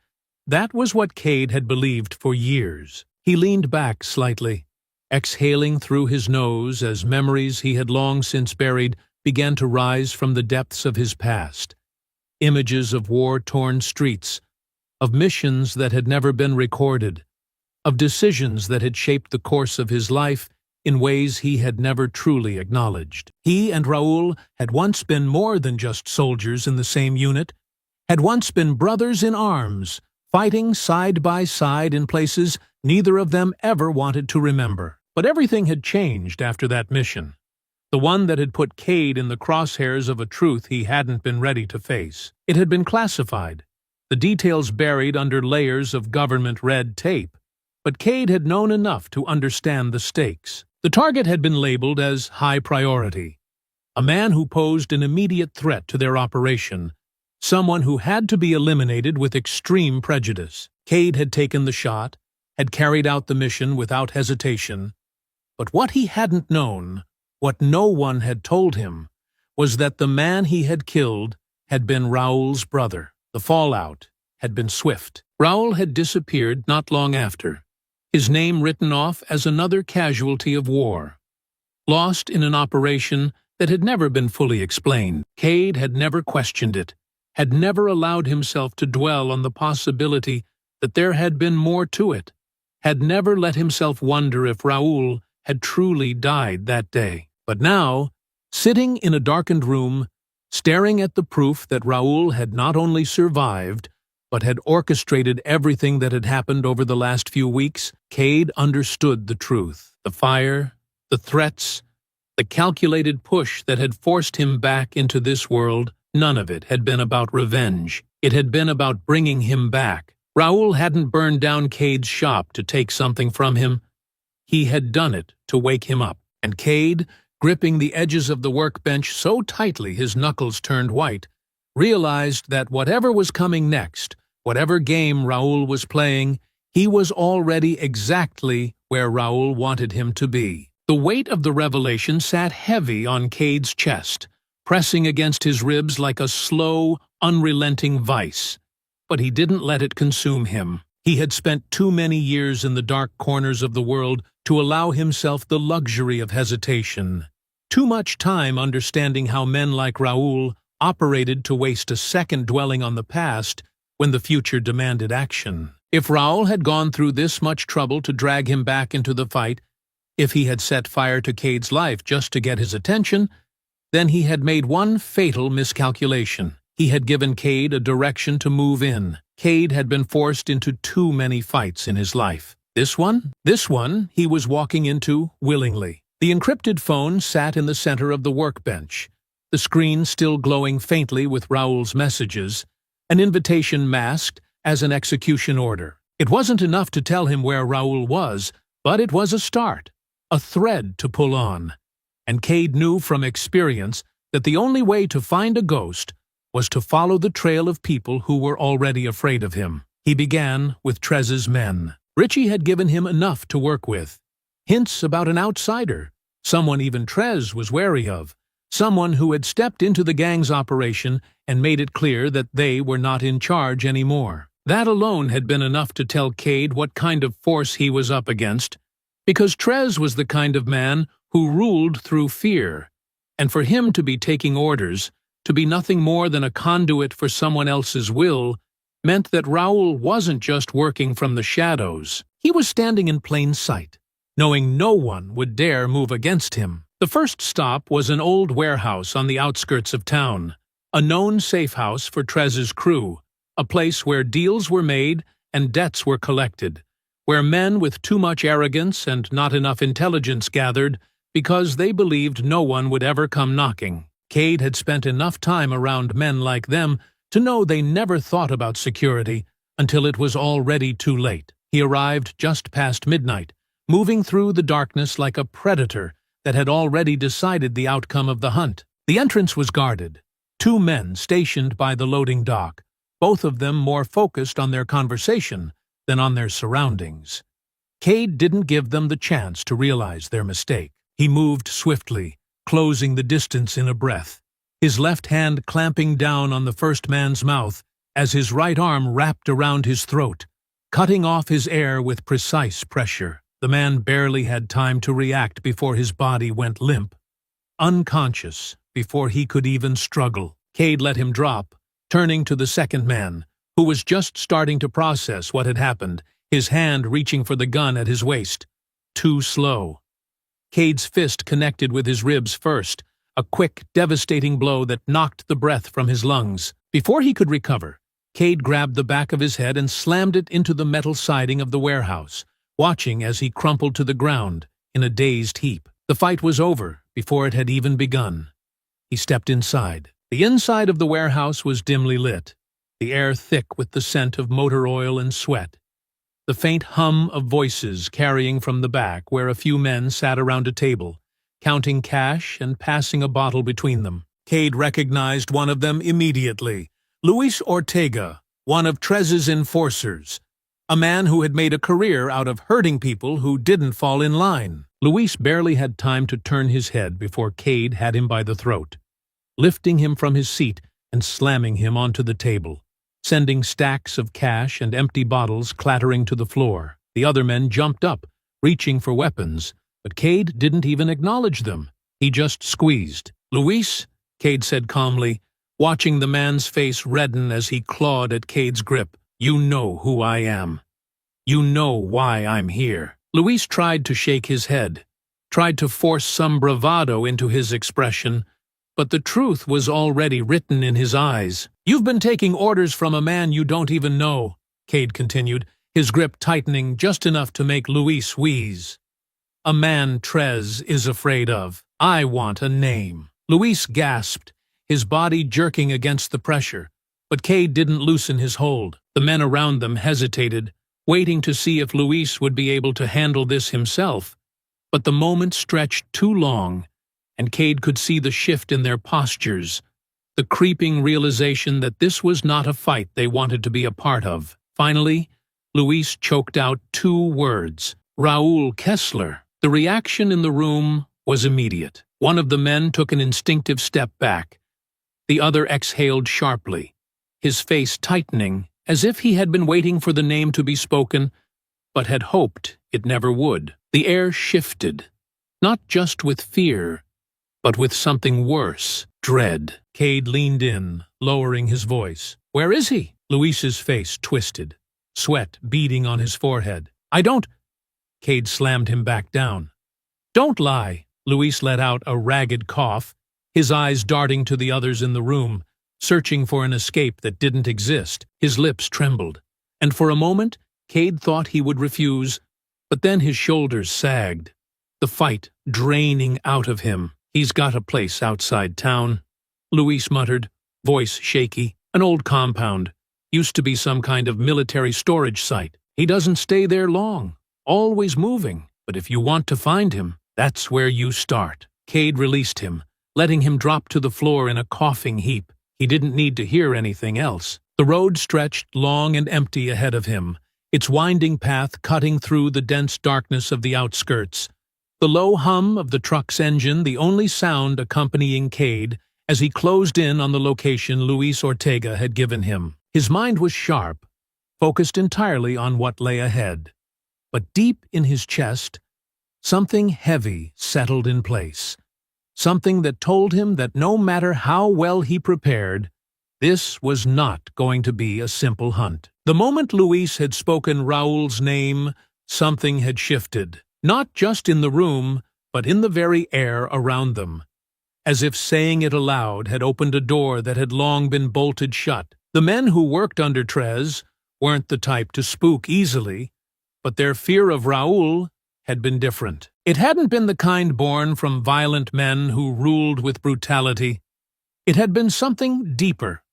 that was what Cade had believed for years. He leaned back slightly, exhaling through his nose as memories he had long since buried began to rise from the depths of his past. Images of war-torn streets, of missions that had never been recorded, of decisions that had shaped the course of his life in ways he had never truly acknowledged. He and Raoul had once been more than just soldiers in the same unit, had once been brothers in arms, fighting side by side in places neither of them ever wanted to remember. But everything had changed after that mission, the one that had put Cade in the crosshairs of a truth he hadn't been ready to face. It had been classified, the details buried under layers of government red tape, but Cade had known enough to understand the stakes. The target had been labeled as high priority, a man who posed an immediate threat to their operation, someone who had to be eliminated with extreme prejudice. Cade had taken the shot, had carried out the mission without hesitation, but what he hadn't known, what no one had told him, was that the man he had killed had been Raoul's brother. The fallout had been swift. Raoul had disappeared not long after, his name written off as another casualty of war, lost in an operation that had never been fully explained. Cade had never questioned it, had never allowed himself to dwell on the possibility that there had been more to it, had never let himself wonder if Raoul had truly died that day. But now, sitting in a darkened room, staring at the proof that Raoul had not only survived, but had orchestrated everything that had happened over the last few weeks, Cade understood the truth. The fire, the threats, the calculated push that had forced him back into this world, none of it had been about revenge. It had been about bringing him back. Raoul hadn't burned down Cade's shop to take something from him. He had done it to wake him up. And Cade, gripping the edges of the workbench so tightly his knuckles turned white, realized that whatever was coming next, whatever game Raoul was playing, he was already exactly where Raoul wanted him to be. The weight of the revelation sat heavy on Cade's chest, pressing against his ribs like a slow, unrelenting vice. But he didn't let it consume him. He had spent too many years in the dark corners of the world to allow himself the luxury of hesitation. Too much time understanding how men like Raoul operated to waste a second dwelling on the past when the future demanded action. If Raoul had gone through this much trouble to drag him back into the fight, if he had set fire to Cade's life just to get his attention, then he had made one fatal miscalculation. He had given Cade a direction to move in. Cade had been forced into too many fights in his life. This one he was walking into willingly. The encrypted phone sat in the center of the workbench, the screen still glowing faintly with Raoul's messages, an invitation masked as an execution order. It wasn't enough to tell him where Raoul was, but it was a start, a thread to pull on. And Cade knew from experience that the only way to find a ghost was to follow the trail of people who were already afraid of him. He began with Trez's men. Richie had given him enough to work with. Hints about an outsider, someone even Trez was wary of, someone who had stepped into the gang's operation and made it clear that they were not in charge anymore. That alone had been enough to tell Cade what kind of force he was up against, because Trez was the kind of man who ruled through fear, and for him to be taking orders, to be nothing more than a conduit for someone else's will, meant that Raoul wasn't just working from the shadows. He was standing in plain sight, knowing no one would dare move against him. The first stop was an old warehouse on the outskirts of town, a known safe house for Trez's crew, a place where deals were made and debts were collected, where men with too much arrogance and not enough intelligence gathered because they believed no one would ever come knocking. Cade had spent enough time around men like them to know they never thought about security until it was already too late. He arrived just past midnight, moving through the darkness like a predator that had already decided the outcome of the hunt. The entrance was guarded, 2 men stationed by the loading dock, both of them more focused on their conversation than on their surroundings. Cade didn't give them the chance to realize their mistake. He moved swiftly, closing the distance in a breath, his left hand clamping down on the first man's mouth as his right arm wrapped around his throat, cutting off his air with precise pressure. The man barely had time to react before his body went limp, unconscious before he could even struggle. Cade let him drop, turning to the second man, who was just starting to process what had happened, his hand reaching for the gun at his waist. Too slow. Cade's fist connected with his ribs first, a quick, devastating blow that knocked the breath from his lungs. Before he could recover, Cade grabbed the back of his head and slammed it into the metal siding of the warehouse, watching as he crumpled to the ground in a dazed heap. The fight was over before it had even begun. He stepped inside. The inside of the warehouse was dimly lit, the air thick with the scent of motor oil and sweat. The faint hum of voices carrying from the back where a few men sat around a table, counting cash and passing a bottle between them. Cade recognized one of them immediately. Luis Ortega, one of Trez's enforcers, a man who had made a career out of hurting people who didn't fall in line. Luis barely had time to turn his head before Cade had him by the throat, lifting him from his seat and slamming him onto the table, sending stacks of cash and empty bottles clattering to the floor. The other men jumped up, reaching for weapons, but Cade didn't even acknowledge them. He just squeezed. "Luis," Cade said calmly, watching the man's face redden as he clawed at Cade's grip, "you know who I am. You know why I'm here." Luis tried to shake his head, tried to force some bravado into his expression, but the truth was already written in his eyes. "You've been taking orders from a man you don't even know," Cade continued, his grip tightening just enough to make Luis wheeze. "A man Trez is afraid of. I want a name." Luis gasped, his body jerking against the pressure, but Cade didn't loosen his hold. The men around them hesitated, waiting to see if Luis would be able to handle this himself. But the moment stretched too long, and Cade could see the shift in their postures, the creeping realization that this was not a fight they wanted to be a part of. Finally, Luis choked out 2 words: "Raul Kessler." The reaction in the room was immediate. One of the men took an instinctive step back. The other exhaled sharply, his face tightening, as if he had been waiting for the name to be spoken, but had hoped it never would. The air shifted, not just with fear, but with something worse, dread. Cade leaned in, lowering his voice. "Where is he?" Luis's face twisted, sweat beading on his forehead. "I don't—" Cade slammed him back down. "Don't lie." Luis let out a ragged cough, his eyes darting to the others in the room, searching for an escape that didn't exist. His lips trembled, and for a moment Cade thought he would refuse, but then his shoulders sagged, the fight draining out of him. "He's got a place outside town," Luis muttered, voice shaky. "An old compound. Used to be some kind of military storage site. He doesn't stay there long, always moving, but if you want to find him, that's where you start." Cade released him, letting him drop to the floor in a coughing heap. He didn't need to hear anything else. The road stretched long and empty ahead of him, its winding path cutting through the dense darkness of the outskirts. The low hum of the truck's engine the only sound accompanying Cade as he closed in on the location Luis Ortega had given him. His mind was sharp, focused entirely on what lay ahead. But deep in his chest, something heavy settled in place. Something that told him that no matter how well he prepared, this was not going to be a simple hunt. The moment Luis had spoken Raul's name, something had shifted, not just in the room, but in the very air around them. as if saying it aloud had opened a door that had long been bolted shut. The men who worked under Trez weren't the type to spook easily, but their fear of Raoul had been different. It hadn't been the kind born from violent men who ruled with brutality. It had been something deeper,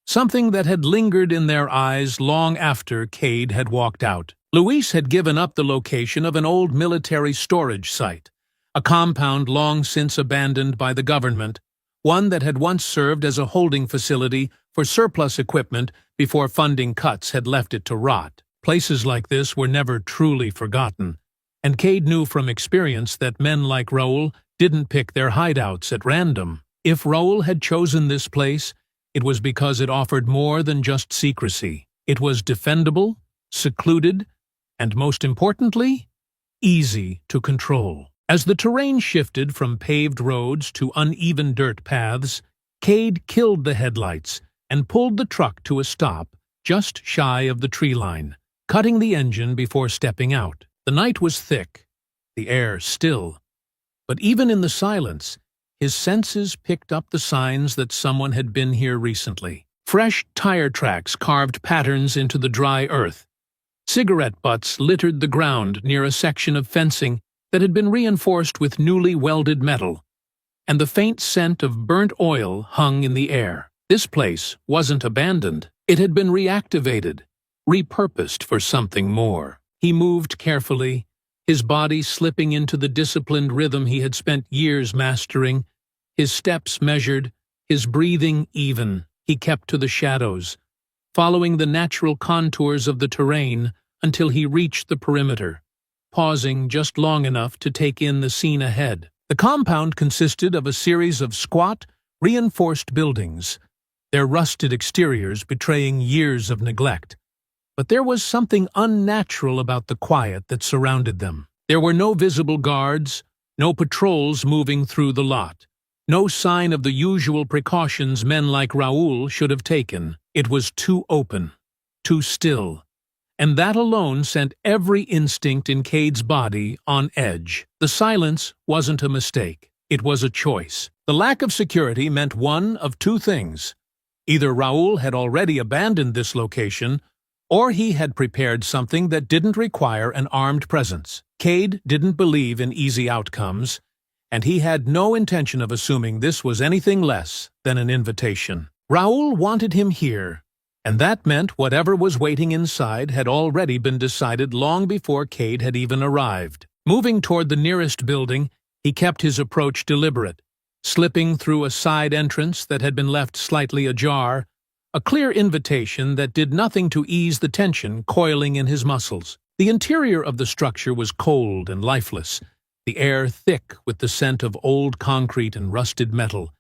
something that had lingered in their eyes long after Cade had walked out. Luis had given up the location of an old military storage site, a compound long since abandoned by the government, one that had once served as a holding facility for surplus equipment before funding cuts had left it to rot. Places like this were never truly forgotten, and Cade knew from experience that men like Raoul didn't pick their hideouts at random. If Raoul had chosen this place, it was because it offered more than just secrecy. It was defendable, secluded, and most importantly, easy to control. As the terrain shifted from paved roads to uneven dirt paths, Cade killed the headlights and pulled the truck to a stop just shy of the tree line, cutting the engine before stepping out. The night was thick, the air still, but even in the silence, his senses picked up the signs that someone had been here recently. Fresh tire tracks carved patterns into the dry earth. Cigarette butts littered the ground near a section of fencing that had been reinforced with newly welded metal, and the faint scent of burnt oil hung in the air. This place wasn't abandoned. It had been reactivated, repurposed for something more. He moved carefully, his body slipping into the disciplined rhythm he had spent years mastering, his steps measured, his breathing even. He kept to the shadows, following the natural contours of the terrain until he reached the perimeter, pausing just long enough to take in the scene ahead. The compound consisted of a series of squat, reinforced buildings, their rusted exteriors betraying years of neglect. But there was something unnatural about the quiet that surrounded them. There were no visible guards, no patrols moving through the lot, no sign of the usual precautions men like Raoul should have taken. It was too open, too still, and that alone sent every instinct in Cade's body on edge. The silence wasn't a mistake. It was a choice. The lack of security meant one of two things. Either Raoul had already abandoned this location, or he had prepared something that didn't require an armed presence. Cade didn't believe in easy outcomes, and he had no intention of assuming this was anything less than an invitation. Raoul wanted him here, and that meant whatever was waiting inside had already been decided long before Cade had even arrived. Moving toward the nearest building, he kept his approach deliberate, slipping through a side entrance that had been left slightly ajar, a clear invitation that did nothing to ease the tension coiling in his muscles. The interior of the structure was cold and lifeless, the air thick with the scent of old concrete and rusted metal,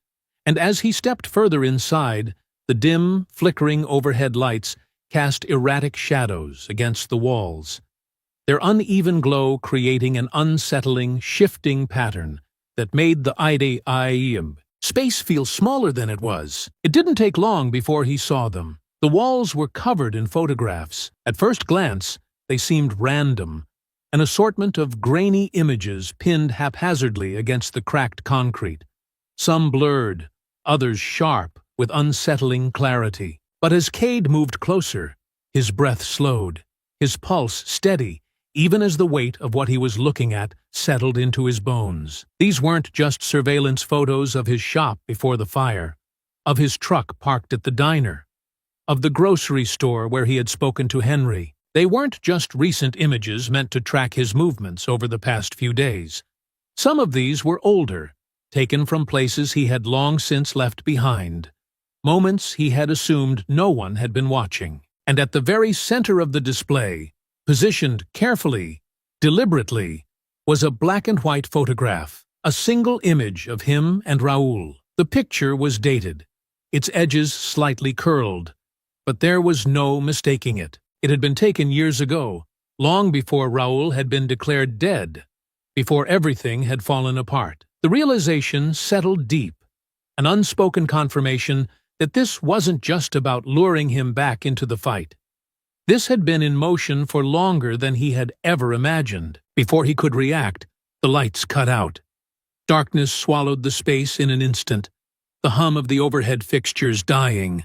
and as he stepped further inside, the dim, flickering overhead lights cast erratic shadows against the walls, their uneven glow creating an unsettling, shifting pattern that made the space feel smaller than it was. It didn't take long before he saw them. The walls were covered in photographs. At first glance, they seemed random, an assortment of grainy images pinned haphazardly against the cracked concrete, some blurred, others sharp with unsettling clarity. But as Cade moved closer, his breath slowed, his pulse steady, even as the weight of what he was looking at settled into his bones. These weren't just surveillance photos of his shop before the fire, of his truck parked at the diner, of the grocery store where he had spoken to Henry. They weren't just recent images meant to track his movements over the past few days. Some of these were older, taken from places he had long since left behind, moments he had assumed no one had been watching. And at the very center of the display, positioned carefully, deliberately, was a black-and-white photograph, a single image of him and Raoul. The picture was dated, its edges slightly curled, but there was no mistaking it. It had been taken years ago, long before Raoul had been declared dead, before everything had fallen apart. The realization settled deep, an unspoken confirmation that this wasn't just about luring him back into the fight. This had been in motion for longer than he had ever imagined. Before he could react, the lights cut out. Darkness swallowed the space in an instant, the hum of the overhead fixtures dying,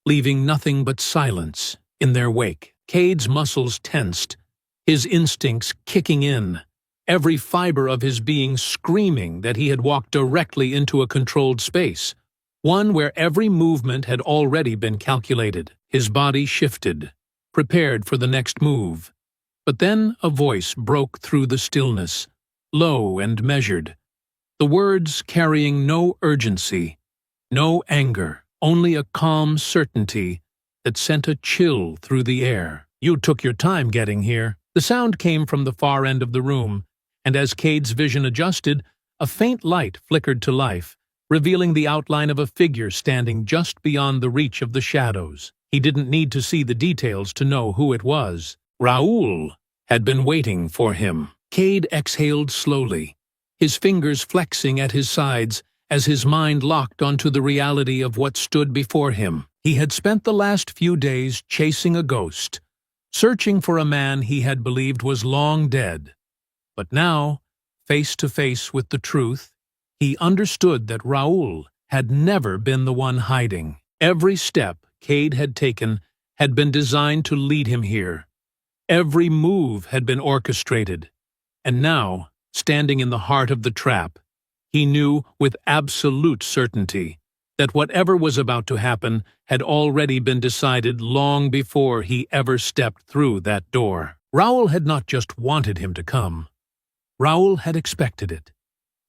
leaving nothing but silence in their wake. Cade's muscles tensed, his instincts kicking in, every fiber of his being screaming that he had walked directly into a controlled space, one where every movement had already been calculated. His body shifted, prepared for the next move. But then a voice broke through the stillness, low and measured, the words carrying no urgency, no anger, only a calm certainty that sent a chill through the air. "You took your time getting here." The sound came from the far end of the room, and as Cade's vision adjusted, a faint light flickered to life, revealing the outline of a figure standing just beyond the reach of the shadows. He didn't need to see the details to know who it was. Raoul had been waiting for him. Cade exhaled slowly, his fingers flexing at his sides as his mind locked onto the reality of what stood before him. He had spent the last few days chasing a ghost, searching for a man he had believed was long dead. But now, face to face with the truth, he understood that Raoul had never been the one hiding. Every step Cade had taken had been designed to lead him here. Every move had been orchestrated. And now, standing in the heart of the trap, he knew with absolute certainty that whatever was about to happen had already been decided long before he ever stepped through that door. Raoul had not just wanted him to come. Raoul had expected it.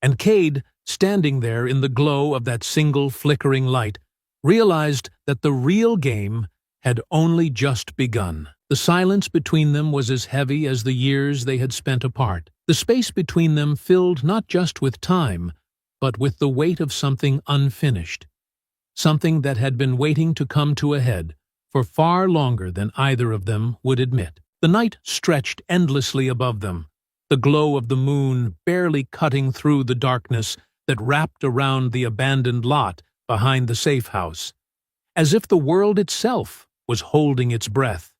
And Cade, standing there in the glow of that single flickering light, realized that the real game had only just begun. The silence between them was as heavy as the years they had spent apart. The space between them filled not just with time, but with the weight of something unfinished. Something that had been waiting to come to a head for far longer than either of them would admit. The night stretched endlessly above them, the glow of the moon barely cutting through the darkness that wrapped around the abandoned lot behind the safe house, as if the world itself was holding its breath,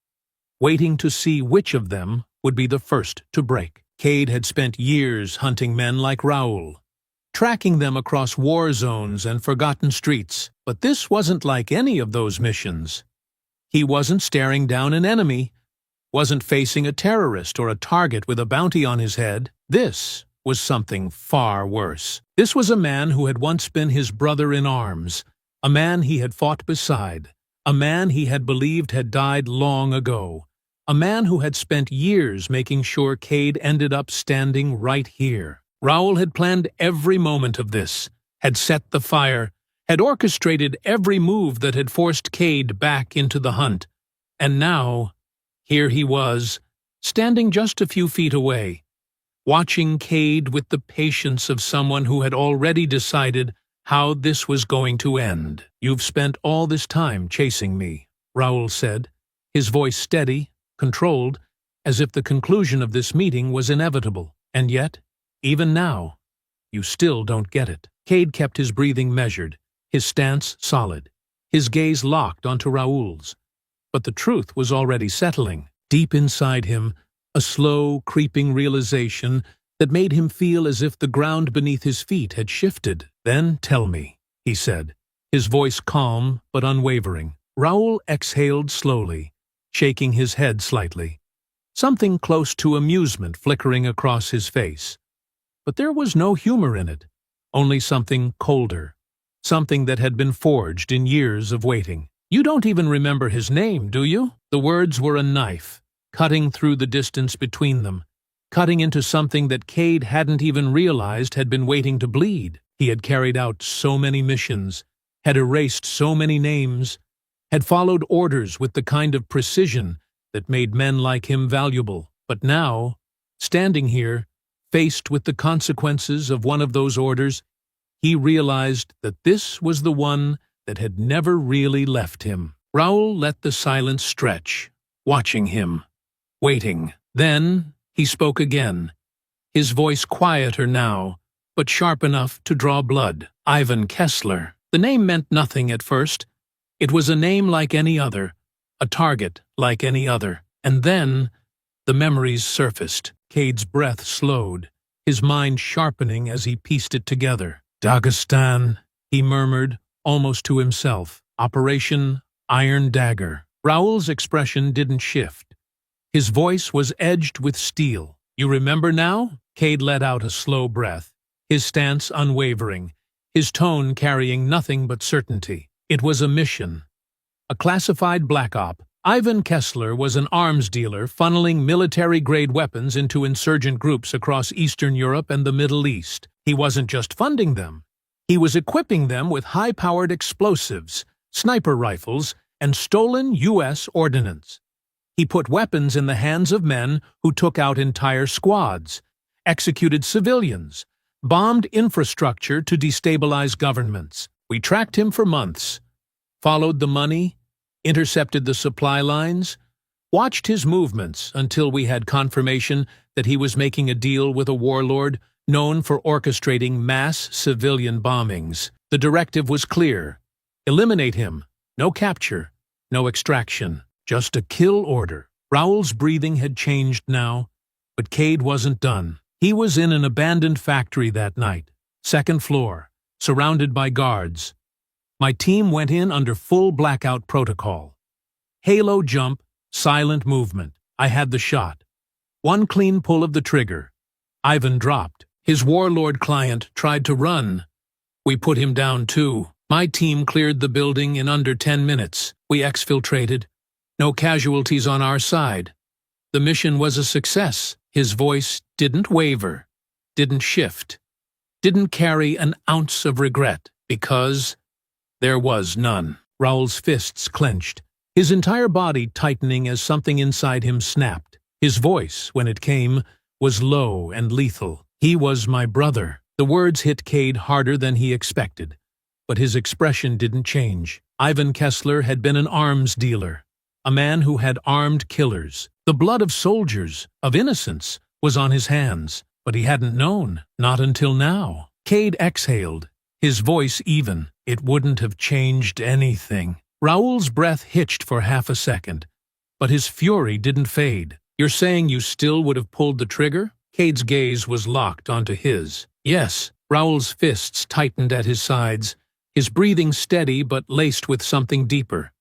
waiting to see which of them would be the first to break. Cade had spent years hunting men like Raoul, tracking them across war zones and forgotten streets, but this wasn't like any of those missions. He wasn't staring down an enemy, wasn't facing a terrorist or a target with a bounty on his head. This was something far worse. This was a man who had once been his brother in arms, a man he had fought beside, a man he had believed had died long ago, a man who had spent years making sure Cade ended up standing right here. Raoul had planned every moment of this, had set the fire, had orchestrated every move that had forced Cade back into the hunt. And now, here he was, standing just a few feet away, watching Cade with the patience of someone who had already decided how this was going to end. "You've spent all this time chasing me," Raoul said, his voice steady, controlled, as if the conclusion of this meeting was inevitable. "And yet, even now, you still don't get it." Cade kept his breathing measured, his stance solid, his gaze locked onto Raoul's. But the truth was already settling. Deep inside him, a slow, creeping realization that made him feel as if the ground beneath his feet had shifted. "Then tell me," he said, his voice calm but unwavering. Raoul exhaled slowly, shaking his head slightly, something close to amusement flickering across his face. But there was no humor in it, only something colder, something that had been forged in years of waiting. "You don't even remember his name, do you?" The words were a knife, cutting through the distance between them, cutting into something that Cade hadn't even realized had been waiting to bleed. He had carried out so many missions, had erased so many names, had followed orders with the kind of precision that made men like him valuable. But now, standing here, faced with the consequences of one of those orders, he realized that this was the one that had never really left him. Raoul let the silence stretch, watching him, waiting. Then he spoke again, his voice quieter now, but sharp enough to draw blood. "Ivan Kessler." The name meant nothing at first. It was a name like any other, a target like any other. And then the memories surfaced. Cade's breath slowed, his mind sharpening as he pieced it together. "Dagestan," he murmured, almost to himself. "Operation Iron Dagger." Raoul's expression didn't shift. His voice was edged with steel. "You remember now?" Cade let out a slow breath, his stance unwavering, his tone carrying nothing but certainty. It was a mission. A classified black op. Ivan Kessler was an arms dealer funneling military-grade weapons into insurgent groups across Eastern Europe and the Middle East. He wasn't just funding them. He was equipping them with high-powered explosives, sniper rifles, and stolen U.S. ordnance. He put weapons in the hands of men who took out entire squads, executed civilians, bombed infrastructure to destabilize governments. We tracked him for months, followed the money, intercepted the supply lines, watched his movements until we had confirmation that he was making a deal with a warlord known for orchestrating mass civilian bombings. The directive was clear: eliminate him. No capture, no extraction, just a kill order. Raoul's breathing had changed now, but Cade wasn't done. He was in an abandoned factory that night, second floor, surrounded by guards. My team went in under full blackout protocol. Halo jump, silent movement. I had the shot. One clean pull of the trigger. Ivan dropped. His warlord client tried to run. We put him down too. My team cleared the building in under 10 minutes. We exfiltrated. No casualties on our side. The mission was a success. His voice didn't waver, didn't shift, didn't carry an ounce of regret, because there was none. Raoul's fists clenched, his entire body tightening as something inside him snapped. His voice, when it came, was low and lethal. "He was my brother." The words hit Cade harder than he expected, but his expression didn't change. Ivan Kessler had been an arms dealer, a man who had armed killers. The blood of soldiers, of innocents, was on his hands, but he hadn't known, not until now. Cade exhaled, his voice even. "It wouldn't have changed anything." Raoul's breath hitched for half a second, but his fury didn't fade. "You're saying you still would have pulled the trigger?" Cade's gaze was locked onto his. "Yes." Raoul's fists tightened at his sides, his breathing steady but laced with something deeper,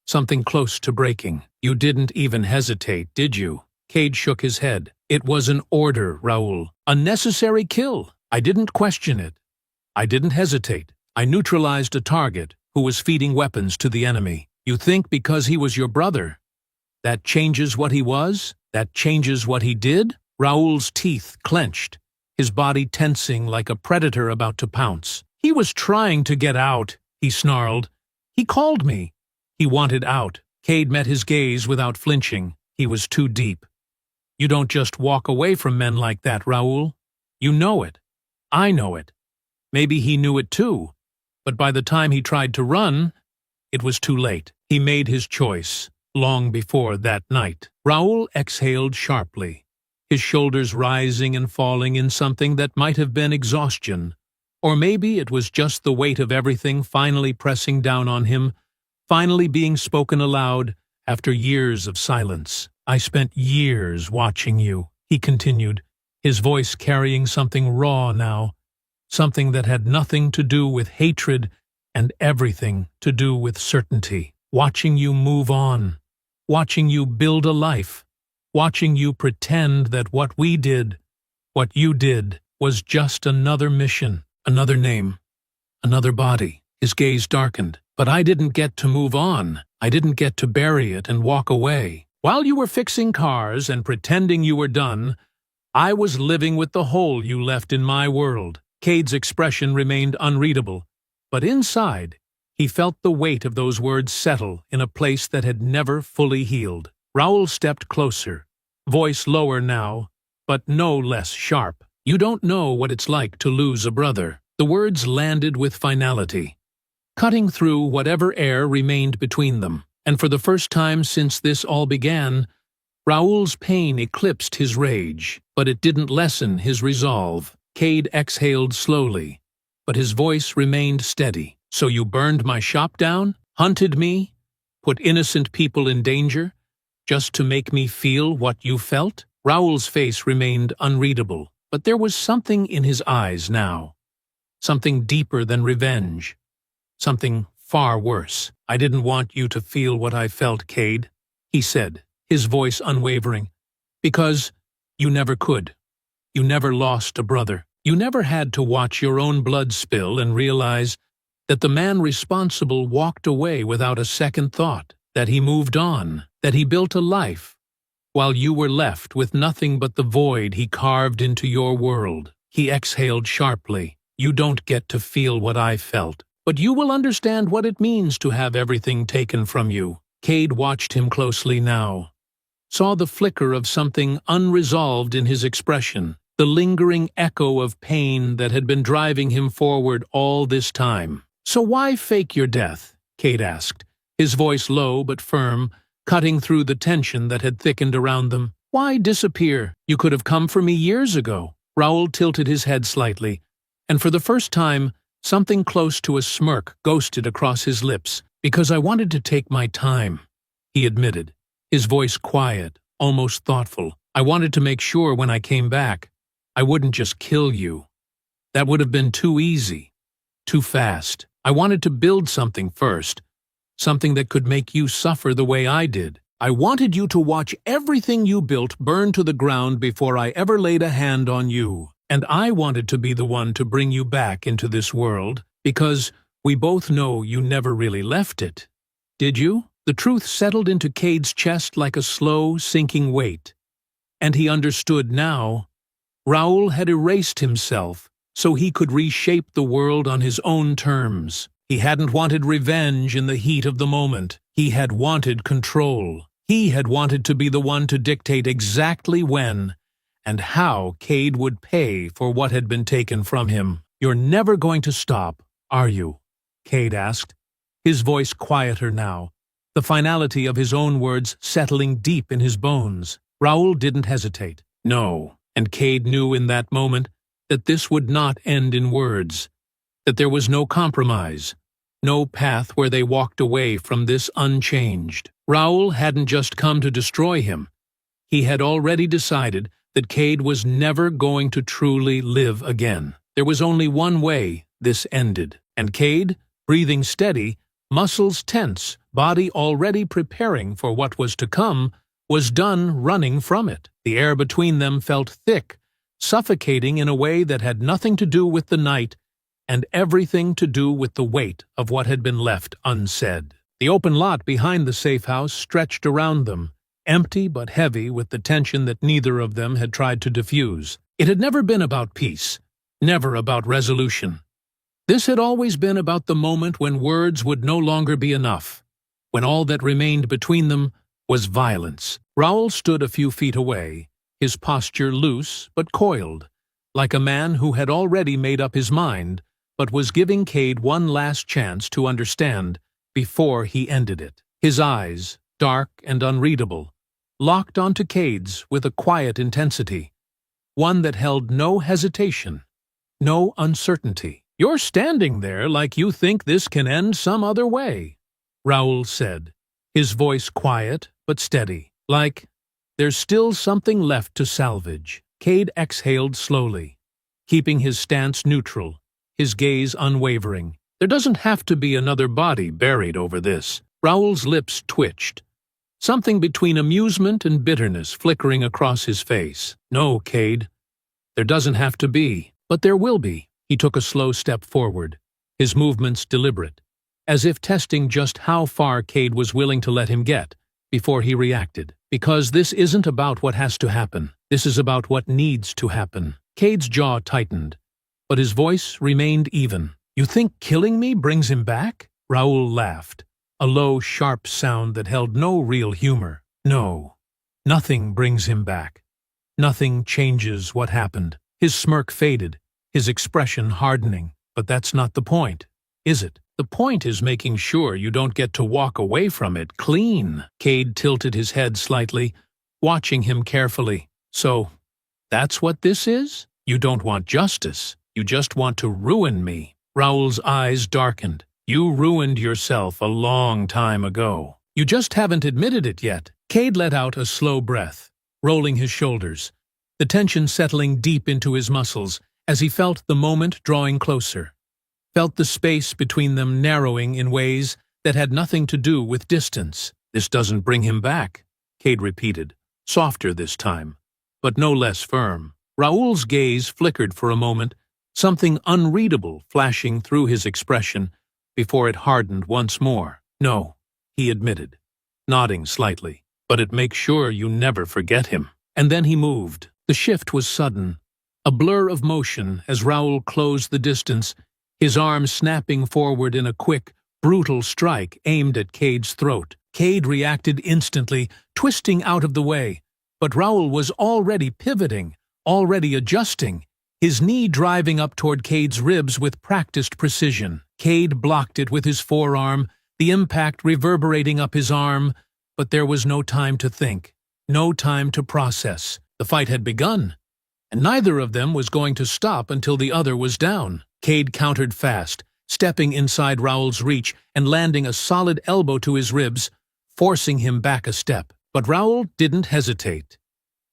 something close to breaking. "You didn't even hesitate, did you?" Cade shook his head. "It was an order, Raoul. A necessary kill. I didn't question it. I didn't hesitate. I neutralized a target who was feeding weapons to the enemy. You think because he was your brother, that changes what he was? That changes what he did?" Raoul's teeth clenched, his body tensing like a predator about to pounce. "He was trying to get out," he snarled. "He called me. He wanted out." Cade met his gaze without flinching. He was too deep. "You don't just walk away from men like that, Raoul. You know it. I know it. Maybe he knew it too, but by the time he tried to run, it was too late. He made his choice, long before that night." Raoul exhaled sharply, his shoulders rising and falling in something that might have been exhaustion, or maybe it was just the weight of everything finally pressing down on him, finally being spoken aloud after years of silence. "I spent years watching you," he continued, his voice carrying something raw now, something that had nothing to do with hatred and everything to do with certainty. "Watching you move on, watching you build a life, watching you pretend that what we did, what you did, was just another mission, another name, another body." His gaze darkened. "But I didn't get to move on. I didn't get to bury it and walk away. While you were fixing cars and pretending you were done, I was living with the hole you left in my world." Cade's expression remained unreadable, but inside, he felt the weight of those words settle in a place that had never fully healed. Raoul stepped closer, voice lower now, but no less sharp. "You don't know what it's like to lose a brother." The words landed with finality, cutting through whatever air remained between them. And for the first time since this all began, Raoul's pain eclipsed his rage, but it didn't lessen his resolve. Cade exhaled slowly, but his voice remained steady. "So you burned my shop down? Hunted me? Put innocent people in danger? Just to make me feel what you felt?" Raoul's face remained unreadable, But there was something in his eyes now. Something deeper than revenge. Something far worse. "I didn't want you to feel what I felt, Cade," he said, his voice unwavering. "Because you never could. You never lost a brother. You never had to watch your own blood spill and realize that the man responsible walked away without a second thought, that he moved on, that he built a life, while you were left with nothing but the void he carved into your world." He exhaled sharply. "You don't get to feel what I felt, but you will understand what it means to have everything taken from you." Cade watched him closely now, saw the flicker of something unresolved in his expression, the lingering echo of pain that had been driving him forward all this time. "So why fake your death?" Cade asked, his voice low but firm, cutting through the tension that had thickened around them. "Why disappear? You could have come for me years ago." Raoul tilted his head slightly, and for the first time, something close to a smirk ghosted across his lips. "Because I wanted to take my time," he admitted, his voice quiet, almost thoughtful. "I wanted to make sure when I came back, I wouldn't just kill you. That would have been too easy, too fast. I wanted to build something first, something that could make you suffer the way I did. I wanted you to watch everything you built burn to the ground before I ever laid a hand on you. And I wanted to be the one to bring you back into this world, because we both know you never really left it. Did you?" The truth settled into Cade's chest like a slow, sinking weight. And he understood now. Raoul had erased himself so he could reshape the world on his own terms. He hadn't wanted revenge in the heat of the moment. He had wanted control. He had wanted to be the one to dictate exactly when and how Cade would pay for what had been taken from him. "You're never going to stop, are you?" Cade asked, his voice quieter now, the finality of his own words settling deep in his bones. Raoul didn't hesitate. "No." And Cade knew in that moment that this would not end in words, that there was no compromise, no path where they walked away from this unchanged. Raoul hadn't just come to destroy him. He had already decided that Cade was never going to truly live again. There was only one way this ended. And Cade, breathing steady, muscles tense, body already preparing for what was to come, was done running from it. The air between them felt thick, suffocating in a way that had nothing to do with the night and everything to do with the weight of what had been left unsaid. The open lot behind the safe house stretched around them, empty but heavy with the tension that neither of them had tried to diffuse. It had never been about peace, never about resolution. This had always been about the moment when words would no longer be enough, when all that remained between them was violence. Raoul stood a few feet away, his posture loose but coiled, like a man who had already made up his mind, but was giving Cade one last chance to understand before he ended it. His eyes, dark and unreadable, locked onto Cade's with a quiet intensity, one that held no hesitation, no uncertainty. "You're standing there like you think this can end some other way," Raoul said, his voice quiet but steady, like there's still something left to salvage. Cade exhaled slowly, keeping his stance neutral, his gaze unwavering. "There doesn't have to be another body buried over this." Raoul's lips twitched, something between amusement and bitterness flickering across his face. "No, Cade, there doesn't have to be, but there will be." He took a slow step forward, his movements deliberate, as if testing just how far Cade was willing to let him get before he reacted. "Because this isn't about what has to happen. This is about what needs to happen." Cade's jaw tightened, but his voice remained even. "You think killing me brings him back?" Raoul laughed, a low, sharp sound that held no real humor. "No, nothing brings him back. Nothing changes what happened." His smirk faded, his expression hardening. "But that's not the point, is it? The point is making sure you don't get to walk away from it clean." Cade tilted his head slightly, watching him carefully. "So, that's what this is? You don't want justice. You just want to ruin me." Raoul's eyes darkened. "You ruined yourself a long time ago. You just haven't admitted it yet." Cade let out a slow breath, rolling his shoulders, the tension settling deep into his muscles as he felt the moment drawing closer, felt the space between them narrowing in ways that had nothing to do with distance. "This doesn't bring him back," Cade repeated, softer this time, but no less firm. Raoul's gaze flickered for a moment, something unreadable flashing through his expression before it hardened once more. "No," he admitted, nodding slightly, "but it makes sure you never forget him." And then he moved. The shift was sudden, a blur of motion as Raoul closed the distance, his arm snapping forward in a quick, brutal strike aimed at Cade's throat. Cade reacted instantly, twisting out of the way, but Raoul was already pivoting, already adjusting, his knee driving up toward Cade's ribs with practiced precision. Cade blocked it with his forearm, the impact reverberating up his arm, but there was no time to think, no time to process. The fight had begun, and neither of them was going to stop until the other was down. Cade countered fast, stepping inside Raoul's reach and landing a solid elbow to his ribs, forcing him back a step. But Raoul didn't hesitate.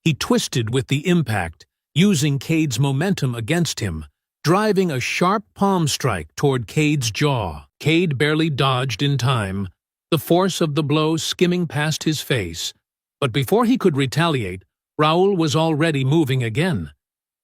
He twisted with the impact, using Cade's momentum against him, driving a sharp palm strike toward Cade's jaw. Cade barely dodged in time, the force of the blow skimming past his face. But before he could retaliate, Raoul was already moving again,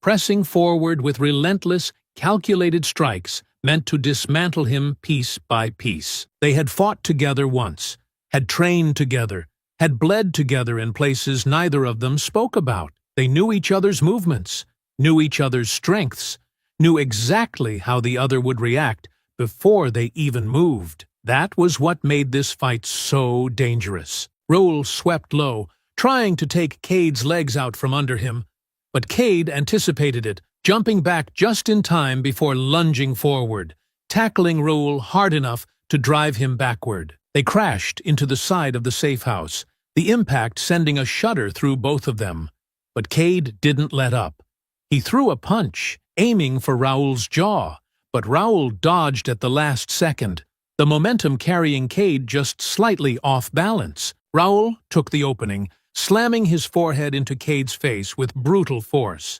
pressing forward with relentless, calculated strikes meant to dismantle him piece by piece. They had fought together once, had trained together, had bled together in places neither of them spoke about. They knew each other's movements, knew each other's strengths, knew exactly how the other would react before they even moved. That was what made this fight so dangerous. Raoul swept low, trying to take Cade's legs out from under him, but Cade anticipated it, jumping back just in time before lunging forward, tackling Raoul hard enough to drive him backward. They crashed into the side of the safe house, the impact sending a shudder through both of them. But Cade didn't let up. He threw a punch, aiming for Raoul's jaw, but Raoul dodged at the last second, the momentum carrying Cade just slightly off balance. Raoul took the opening, slamming his forehead into Cade's face with brutal force.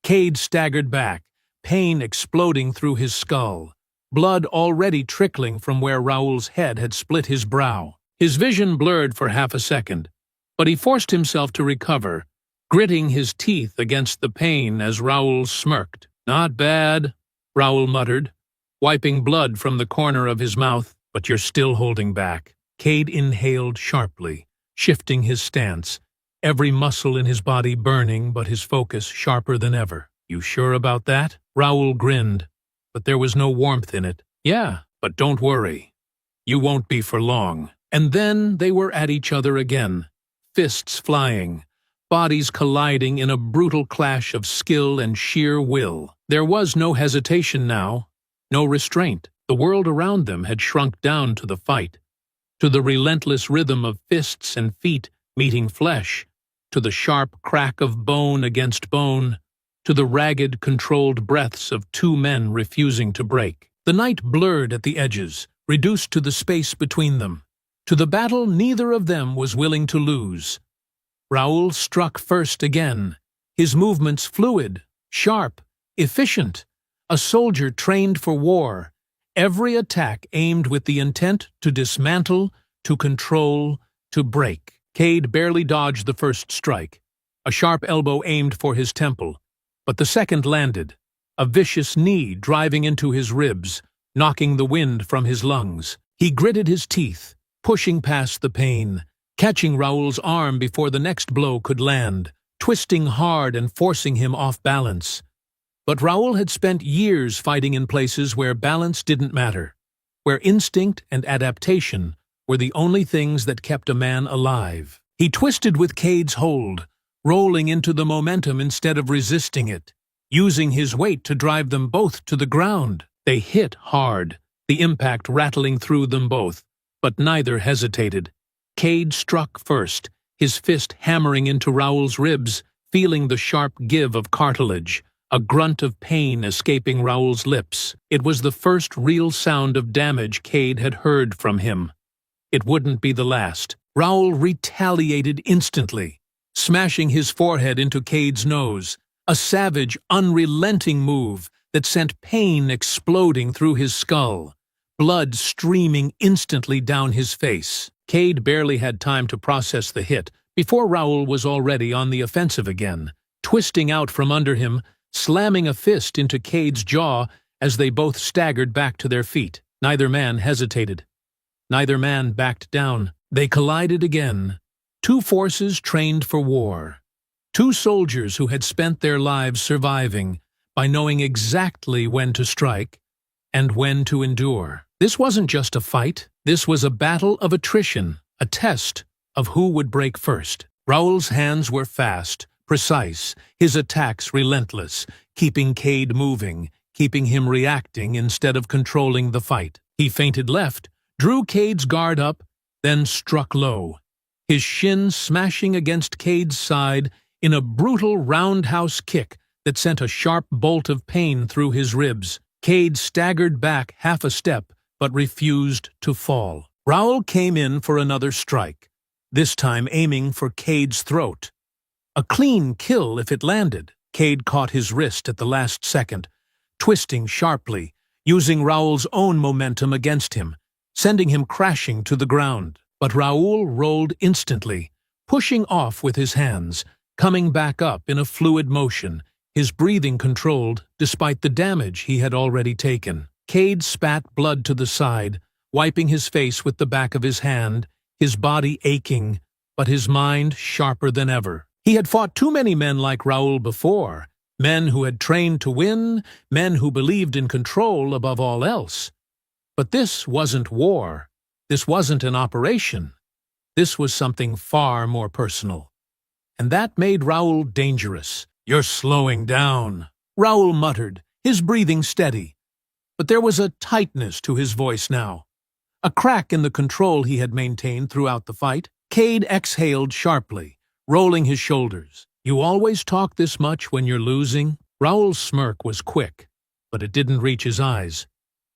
Cade staggered back, pain exploding through his skull, blood already trickling from where Raoul's head had split his brow. His vision blurred for half a second, but he forced himself to recover, gritting his teeth against the pain as Raoul smirked. "Not bad," Raoul muttered, wiping blood from the corner of his mouth, "but you're still holding back." Cade inhaled sharply, shifting his stance, every muscle in his body burning but his focus sharper than ever. "You sure about that?" Raoul grinned, but there was no warmth in it. "Yeah, but don't worry. You won't be for long." And then they were at each other again, fists flying, bodies colliding in a brutal clash of skill and sheer will. There was no hesitation now, no restraint. The world around them had shrunk down to the fight, to the relentless rhythm of fists and feet meeting flesh, to the sharp crack of bone against bone, to the ragged, controlled breaths of two men refusing to break. The night blurred at the edges, reduced to the space between them, to the battle neither of them was willing to lose. Raoul struck first again, his movements fluid, sharp, efficient, a soldier trained for war, every attack aimed with the intent to dismantle, to control, to break. Cade barely dodged the first strike, a sharp elbow aimed for his temple, but the second landed, a vicious knee driving into his ribs, knocking the wind from his lungs. He gritted his teeth, pushing past the pain, catching Raoul's arm before the next blow could land, twisting hard and forcing him off balance. But Raoul had spent years fighting in places where balance didn't matter, where instinct and adaptation were the only things that kept a man alive. He twisted with Cade's hold, rolling into the momentum instead of resisting it, using his weight to drive them both to the ground. They hit hard, the impact rattling through them both, but neither hesitated. Cade struck first, his fist hammering into Raoul's ribs, feeling the sharp give of cartilage, a grunt of pain escaping Raoul's lips. It was the first real sound of damage Cade had heard from him. It wouldn't be the last. Raoul retaliated instantly, smashing his forehead into Cade's nose, a savage, unrelenting move that sent pain exploding through his skull, blood streaming instantly down his face. Cade barely had time to process the hit before Raoul was already on the offensive again, twisting out from under him, slamming a fist into Cade's jaw as they both staggered back to their feet. Neither man hesitated. Neither man backed down. They collided again. Two forces trained for war. Two soldiers who had spent their lives surviving by knowing exactly when to strike and when to endure. This wasn't just a fight. This was a battle of attrition, a test of who would break first. Raoul's hands were fast, precise, his attacks relentless, keeping Cade moving, keeping him reacting instead of controlling the fight. He feinted left, drew Cade's guard up, then struck low, his shin smashing against Cade's side in a brutal roundhouse kick that sent a sharp bolt of pain through his ribs. Cade staggered back half a step, but refused to fall. Raoul came in for another strike, this time aiming for Cade's throat. A clean kill if it landed. Cade caught his wrist at the last second, twisting sharply, using Raoul's own momentum against him, sending him crashing to the ground. But Raoul rolled instantly, pushing off with his hands, coming back up in a fluid motion, his breathing controlled despite the damage he had already taken. Cade spat blood to the side, wiping his face with the back of his hand, his body aching, but his mind sharper than ever. He had fought too many men like Raoul before, men who had trained to win, men who believed in control above all else. But this wasn't war. This wasn't an operation. This was something far more personal. And that made Raoul dangerous. "You're slowing down," Raoul muttered, his breathing steady. But there was a tightness to his voice now, a crack in the control he had maintained throughout the fight. Cade exhaled sharply, rolling his shoulders. "You always talk this much when you're losing?" Raoul's smirk was quick, but it didn't reach his eyes.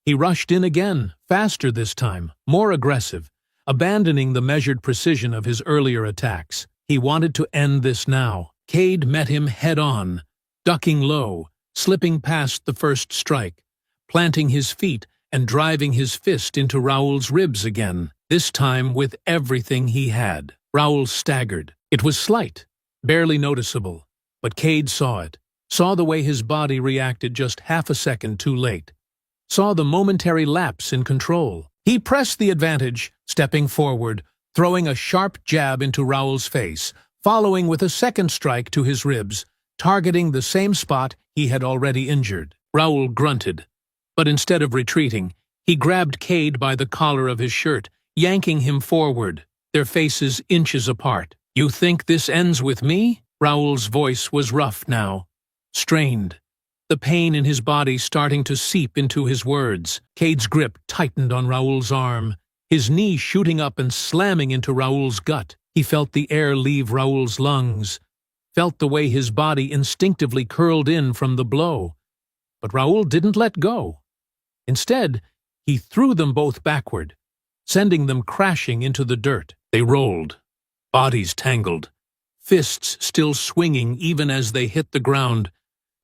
He rushed in again, faster this time, more aggressive, abandoning the measured precision of his earlier attacks. He wanted to end this now. Cade met him head-on, ducking low, slipping past the first strike, planting his feet and driving his fist into Raoul's ribs again, this time with everything he had. Raoul staggered. It was slight, barely noticeable, but Cade saw it, saw the way his body reacted just half a second too late, saw the momentary lapse in control. He pressed the advantage, stepping forward, throwing a sharp jab into Raoul's face, following with a second strike to his ribs, targeting the same spot he had already injured. Raoul grunted, but instead of retreating, he grabbed Cade by the collar of his shirt, yanking him forward, their faces inches apart. "You think this ends with me?" Raoul's voice was rough now, strained, the pain in his body starting to seep into his words. Cade's grip tightened on Raoul's arm, his knee shooting up and slamming into Raoul's gut. He felt the air leave Raoul's lungs, felt the way his body instinctively curled in from the blow. But Raoul didn't let go. Instead, he threw them both backward, sending them crashing into the dirt. They rolled, bodies tangled, fists still swinging even as they hit the ground,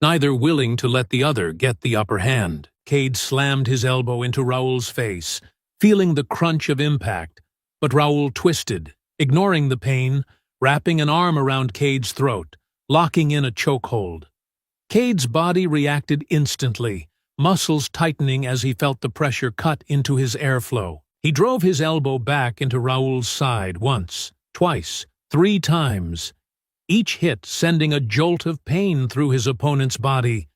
neither willing to let the other get the upper hand. Cade slammed his elbow into Raoul's face, feeling the crunch of impact, but Raoul twisted, ignoring the pain, wrapping an arm around Cade's throat, locking in a chokehold. Cade's body reacted instantly, muscles tightening as he felt the pressure cut into his airflow. He drove his elbow back into Raoul's side once, twice, 3 times, each hit sending a jolt of pain through his opponent's body.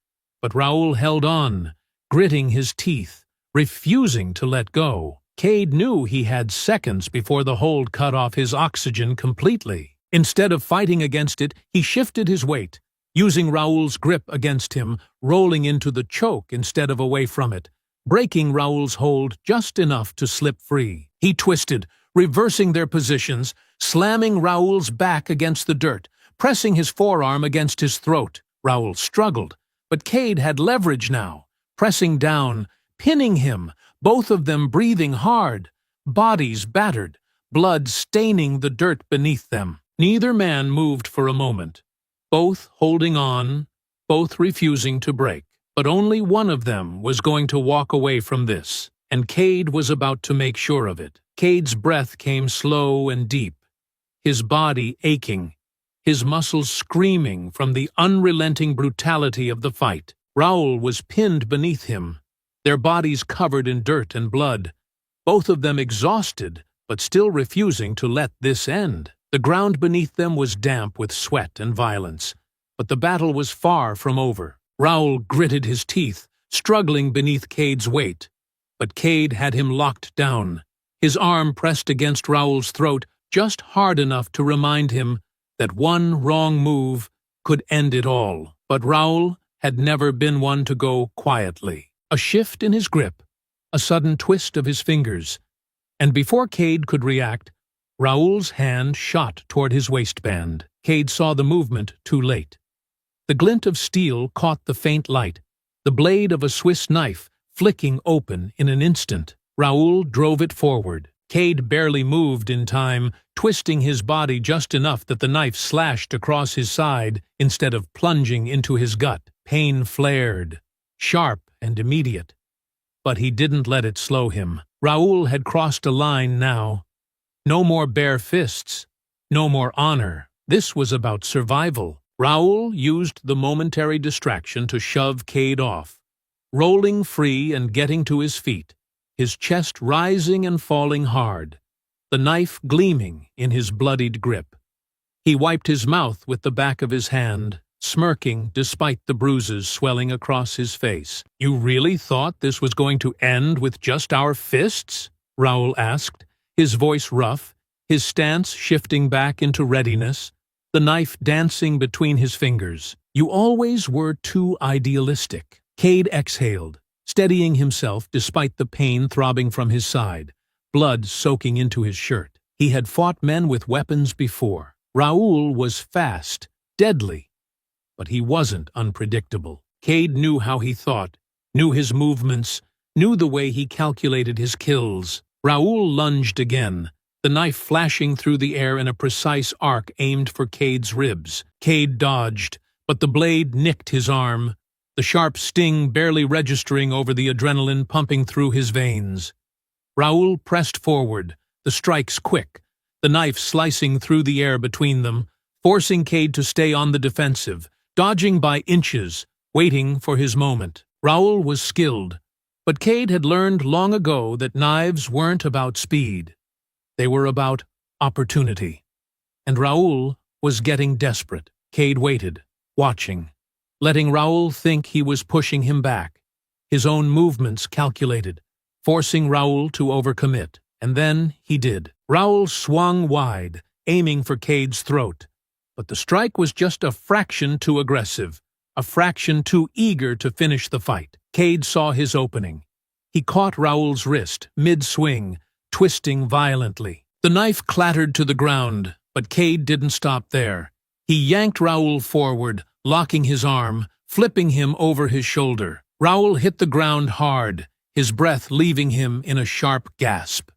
But Raoul held on, gritting his teeth, refusing to let go. Cade knew he had seconds before the hold cut off his oxygen completely. Instead of fighting against it, he shifted his weight, using Raoul's grip against him, rolling into the choke instead of away from it, breaking Raoul's hold just enough to slip free. He twisted, reversing their positions, slamming Raoul's back against the dirt, pressing his forearm against his throat. Raoul struggled, but Cade had leverage now, pressing down, pinning him, both of them breathing hard, bodies battered, blood staining the dirt beneath them. Neither man moved for a moment, both holding on, both refusing to break. But only one of them was going to walk away from this, and Cade was about to make sure of it. Cade's breath came slow and deep, his body aching, his muscles screaming from the unrelenting brutality of the fight. Raoul was pinned beneath him, their bodies covered in dirt and blood, both of them exhausted but still refusing to let this end. The ground beneath them was damp with sweat and violence, but the battle was far from over. Raoul gritted his teeth, struggling beneath Cade's weight, but Cade had him locked down, his arm pressed against Raoul's throat just hard enough to remind him that one wrong move could end it all. But Raoul had never been one to go quietly. A shift in his grip, a sudden twist of his fingers, and before Cade could react, Raoul's hand shot toward his waistband. Cade saw the movement too late. The glint of steel caught the faint light, the blade of a Swiss knife flicking open in an instant. Raoul drove it forward. Cade barely moved in time, twisting his body just enough that the knife slashed across his side instead of plunging into his gut. Pain flared, sharp and immediate, but he didn't let it slow him. Raoul had crossed a line now. No more bare fists, no more honor. This was about survival. Raoul used the momentary distraction to shove Cade off, rolling free and getting to his feet, his chest rising and falling hard, the knife gleaming in his bloodied grip. He wiped his mouth with the back of his hand, smirking despite the bruises swelling across his face. "You really thought this was going to end with just our fists?" Raoul asked, his voice rough, his stance shifting back into readiness, the knife dancing between his fingers. "You always were too idealistic." Cade exhaled, steadying himself despite the pain throbbing from his side, blood soaking into his shirt. He had fought men with weapons before. Raoul was fast, deadly, but he wasn't unpredictable. Cade knew how he thought, knew his movements, knew the way he calculated his kills. Raoul lunged again, the knife flashing through the air in a precise arc aimed for Cade's ribs. Cade dodged, but the blade nicked his arm, the sharp sting barely registering over the adrenaline pumping through his veins. Raoul pressed forward, the strikes quick, the knife slicing through the air between them, forcing Cade to stay on the defensive, dodging by inches, waiting for his moment. Raoul was skilled, but Cade had learned long ago that knives weren't about speed. They were about opportunity. And Raoul was getting desperate. Cade waited, watching, letting Raoul think he was pushing him back, his own movements calculated, forcing Raoul to overcommit. And then he did. Raoul swung wide, aiming for Cade's throat. But the strike was just a fraction too aggressive, a fraction too eager to finish the fight. Cade saw his opening. He caught Raoul's wrist, mid-swing, twisting violently. The knife clattered to the ground, but Cade didn't stop there. He yanked Raoul forward, locking his arm, flipping him over his shoulder. Raoul hit the ground hard, his breath leaving him in a sharp gasp.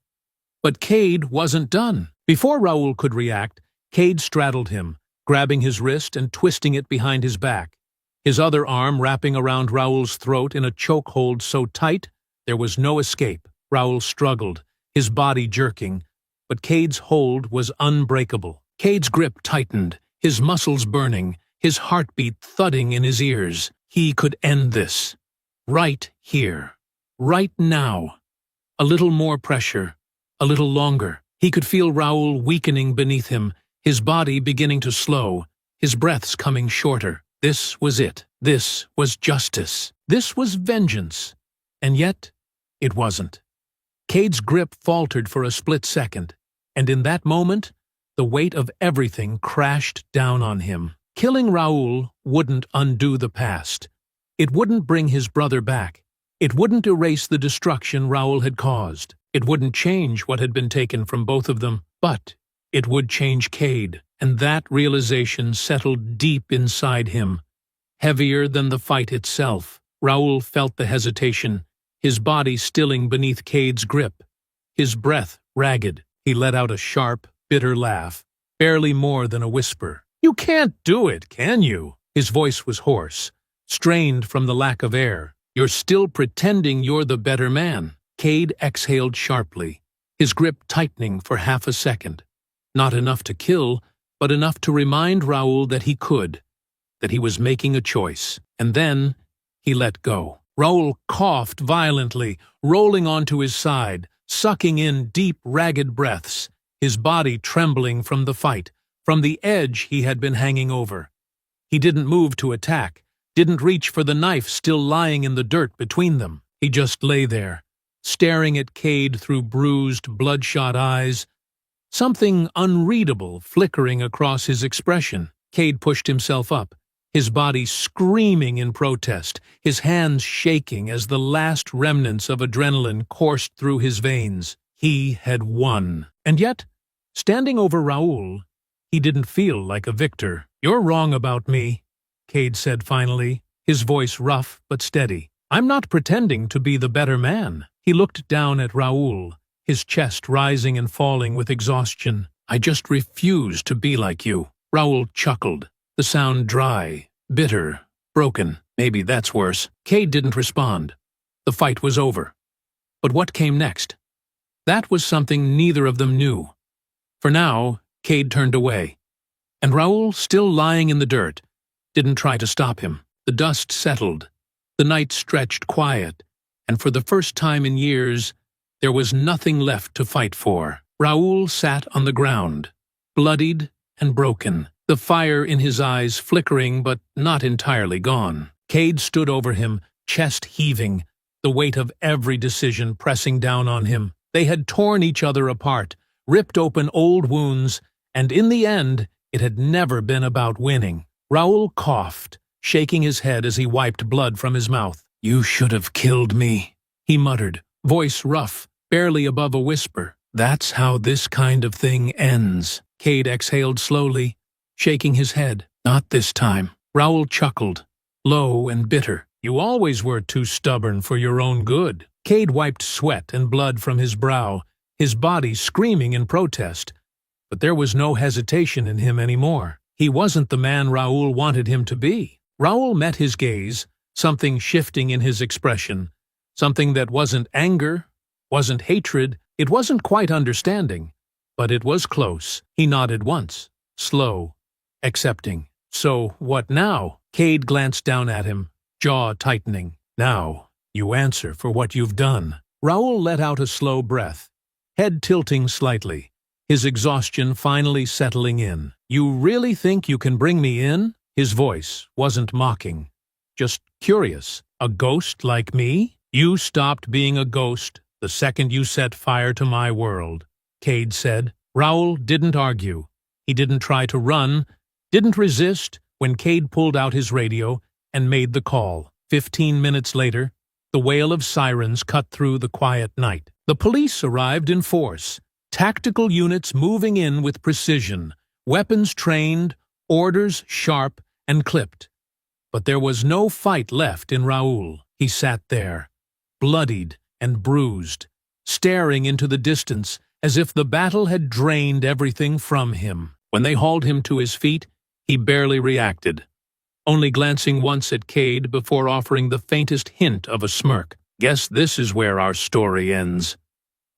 But Cade wasn't done. Before Raoul could react, Cade straddled him, grabbing his wrist and twisting it behind his back, his other arm wrapping around Raoul's throat in a chokehold so tight there was no escape. Raoul struggled, his body jerking, but Cade's hold was unbreakable. Cade's grip tightened, his muscles burning, his heartbeat thudding in his ears. He could end this. Right here. Right now. A little more pressure. A little longer. He could feel Raoul weakening beneath him, his body beginning to slow, his breaths coming shorter. This was it. This was justice. This was vengeance. And yet, it wasn't. Cade's grip faltered for a split second, and in that moment, the weight of everything crashed down on him. Killing Raoul wouldn't undo the past. It wouldn't bring his brother back. It wouldn't erase the destruction Raoul had caused. It wouldn't change what had been taken from both of them, but it would change Cade, and that realization settled deep inside him, heavier than the fight itself. Raoul felt the hesitation, his body stilling beneath Cade's grip, his breath ragged. He let out a sharp, bitter laugh. barely more than a whisper. "You can't do it, can you?" His voice was hoarse, strained from the lack of air. "You're still pretending you're the better man." Cade exhaled sharply, his grip tightening for half a second. Not enough to kill, but enough to remind Raoul that he could, that he was making a choice. And then he let go. Raoul coughed violently, rolling onto his side, sucking in deep, ragged breaths, his body trembling from the fight, from the edge he had been hanging over. He didn't move to attack, didn't reach for the knife still lying in the dirt between them. He just lay there, staring at Cade through bruised, bloodshot eyes, something unreadable flickering across his expression. Cade pushed himself up, his body screaming in protest, his hands shaking as the last remnants of adrenaline coursed through his veins. He had won. And yet, standing over Raoul, he didn't feel like a victor. "You're wrong about me," Cade said finally, his voice rough but steady. "I'm not pretending to be the better man." He looked down at Raoul, his chest rising and falling with exhaustion. "I just refuse to be like you." Raoul chuckled, the sound dry, bitter, broken. "Maybe that's worse." Cade didn't respond. The fight was over. But what came next? That was something neither of them knew. For now, Cade turned away, and Raoul, still lying in the dirt, didn't try to stop him. The dust settled, the night stretched quiet, and for the first time in years, there was nothing left to fight for. Raoul sat on the ground, bloodied and broken, the fire in his eyes flickering but not entirely gone. Cade stood over him, chest heaving, the weight of every decision pressing down on him. They had torn each other apart, ripped open old wounds, and in the end, it had never been about winning. Raoul coughed, shaking his head as he wiped blood from his mouth. "You should have killed me," he muttered, voice rough, barely above a whisper. "That's how this kind of thing ends." Cade exhaled slowly, shaking his head. "Not this time." Raoul chuckled, low and bitter. "You always were too stubborn for your own good." Cade wiped sweat and blood from his brow, his body screaming in protest. But there was no hesitation in him anymore. He wasn't the man Raoul wanted him to be. Raoul met his gaze, something shifting in his expression, something that wasn't anger, wasn't hatred, it wasn't quite understanding, but it was close. He nodded once, slow, accepting. "So, what now?" Cade glanced down at him, jaw tightening. "Now, you answer for what you've done." Raoul let out a slow breath, head tilting slightly, his exhaustion finally settling in. "You really think you can bring me in?" His voice wasn't mocking, just curious. "A ghost like me? You stopped being a ghost the second you set fire to my world," Cade said. Raoul didn't argue. He didn't try to run, didn't resist when Cade pulled out his radio and made the call. 15 minutes later, the wail of sirens cut through the quiet night. The police arrived in force, tactical units moving in with precision, weapons trained, orders sharp and clipped. But there was no fight left in Raoul. He sat there, bloodied and bruised, staring into the distance as if the battle had drained everything from him. When they hauled him to his feet, he barely reacted, only glancing once at Cade before offering the faintest hint of a smirk. "Guess this is where our story ends."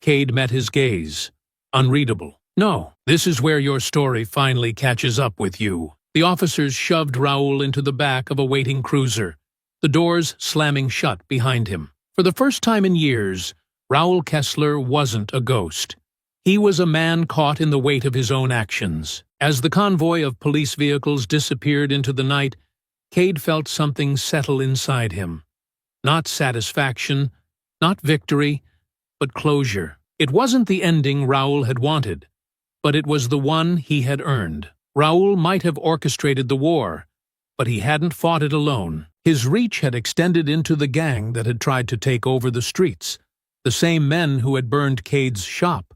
Cade met his gaze, unreadable. "No, this is where your story finally catches up with you." The officers shoved Raoul into the back of a waiting cruiser, the doors slamming shut behind him. For the first time in years, Raoul Kessler wasn't a ghost. He was a man caught in the weight of his own actions. As the convoy of police vehicles disappeared into the night, Cade felt something settle inside him. Not satisfaction, not victory, but closure. It wasn't the ending Raoul had wanted, but it was the one he had earned. Raoul might have orchestrated the war, but he hadn't fought it alone. His reach had extended into the gang that had tried to take over the streets, the same men who had burned Cade's shop,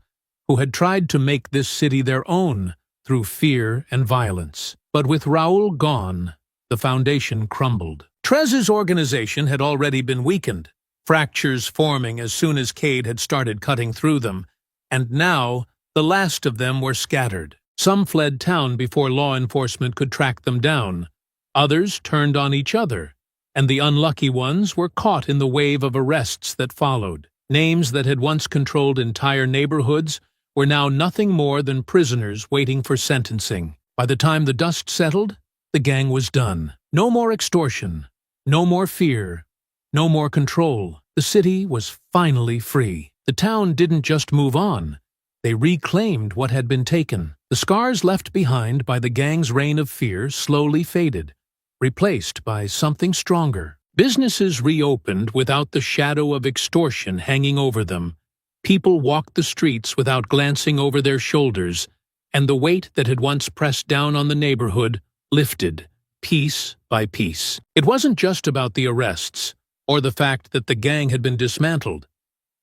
who had tried to make this city their own through fear and violence. But with Raoul gone, the foundation crumbled. Trez's organization had already been weakened, fractures forming as soon as Cade had started cutting through them, and now the last of them were scattered. Some fled town before law enforcement could track them down. Others turned on each other, and the unlucky ones were caught in the wave of arrests that followed. Names that had once controlled entire neighborhoods were now nothing more than prisoners waiting for sentencing. By the time the dust settled, the gang was done. No more extortion, no more fear, no more control. The city was finally free. The town didn't just move on. They reclaimed what had been taken. The scars left behind by the gang's reign of fear slowly faded, replaced by something stronger. Businesses reopened without the shadow of extortion hanging over them. People walked the streets without glancing over their shoulders, and the weight that had once pressed down on the neighborhood lifted, piece by piece. It wasn't just about the arrests, or the fact that the gang had been dismantled.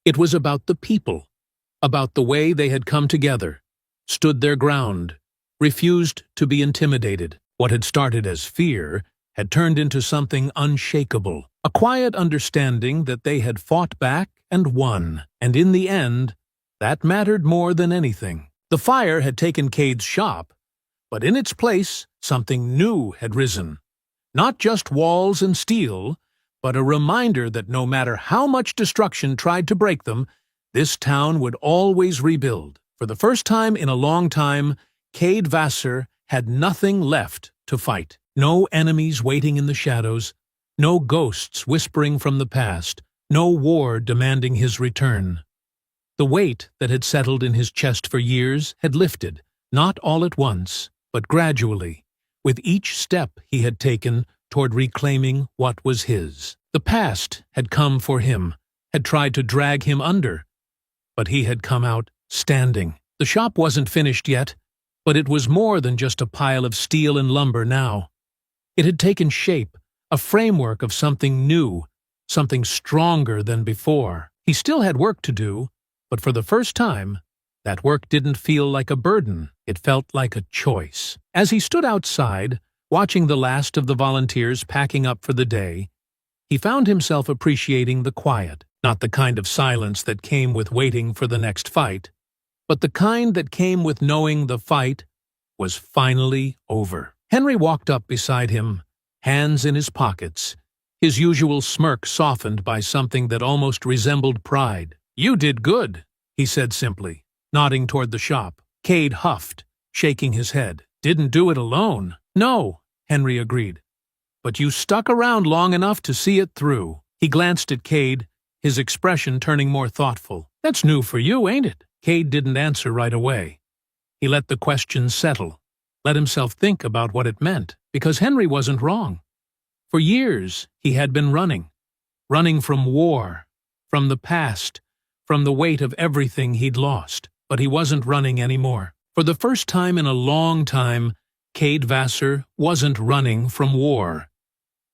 It was about the people, about the way they had come together, stood their ground, refused to be intimidated. What had started as fear had turned into something unshakable, a quiet understanding that they had fought back and won, and in the end, that mattered more than anything. The fire had taken Cade's shop, but in its place, something new had risen. Not just walls and steel, but a reminder that no matter how much destruction tried to break them, this town would always rebuild. For the first time in a long time, Cade Vassar had nothing left to fight. No enemies waiting in the shadows, no ghosts whispering from the past, no war demanding his return. The weight that had settled in his chest for years had lifted, not all at once, but gradually, with each step he had taken toward reclaiming what was his. The past had come for him, had tried to drag him under, but he had come out standing. The shop wasn't finished yet, but it was more than just a pile of steel and lumber now. It had taken shape, a framework of something new, something stronger than before. He still had work to do, but for the first time, that work didn't feel like a burden. It felt like a choice. As he stood outside, watching the last of the volunteers packing up for the day, he found himself appreciating the quiet, not the kind of silence that came with waiting for the next fight, but the kind that came with knowing the fight was finally over. Henry walked up beside him, hands in his pockets, his usual smirk softened by something that almost resembled pride. "You did good," he said simply, nodding toward the shop. Cade huffed, shaking his head. "Didn't do it alone." "No," Henry agreed. "But you stuck around long enough to see it through." He glanced at Cade, his expression turning more thoughtful. "That's new for you, ain't it?" Cade didn't answer right away. He let the question settle, let himself think about what it meant, because Henry wasn't wrong. For years, he had been running from war, from the past, from the weight of everything he'd lost. But he wasn't running anymore. For the first time in a long time, Cade Vassar wasn't running from war.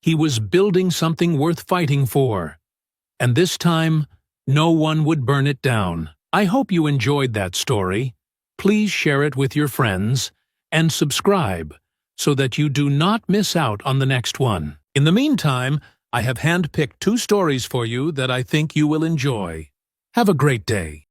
He was building something worth fighting for. And this time, no one would burn it down. I hope you enjoyed that story. Please share it with your friends and subscribe so that you do not miss out on the next one. In the meantime, I have handpicked 2 stories for you that I think you will enjoy. Have a great day.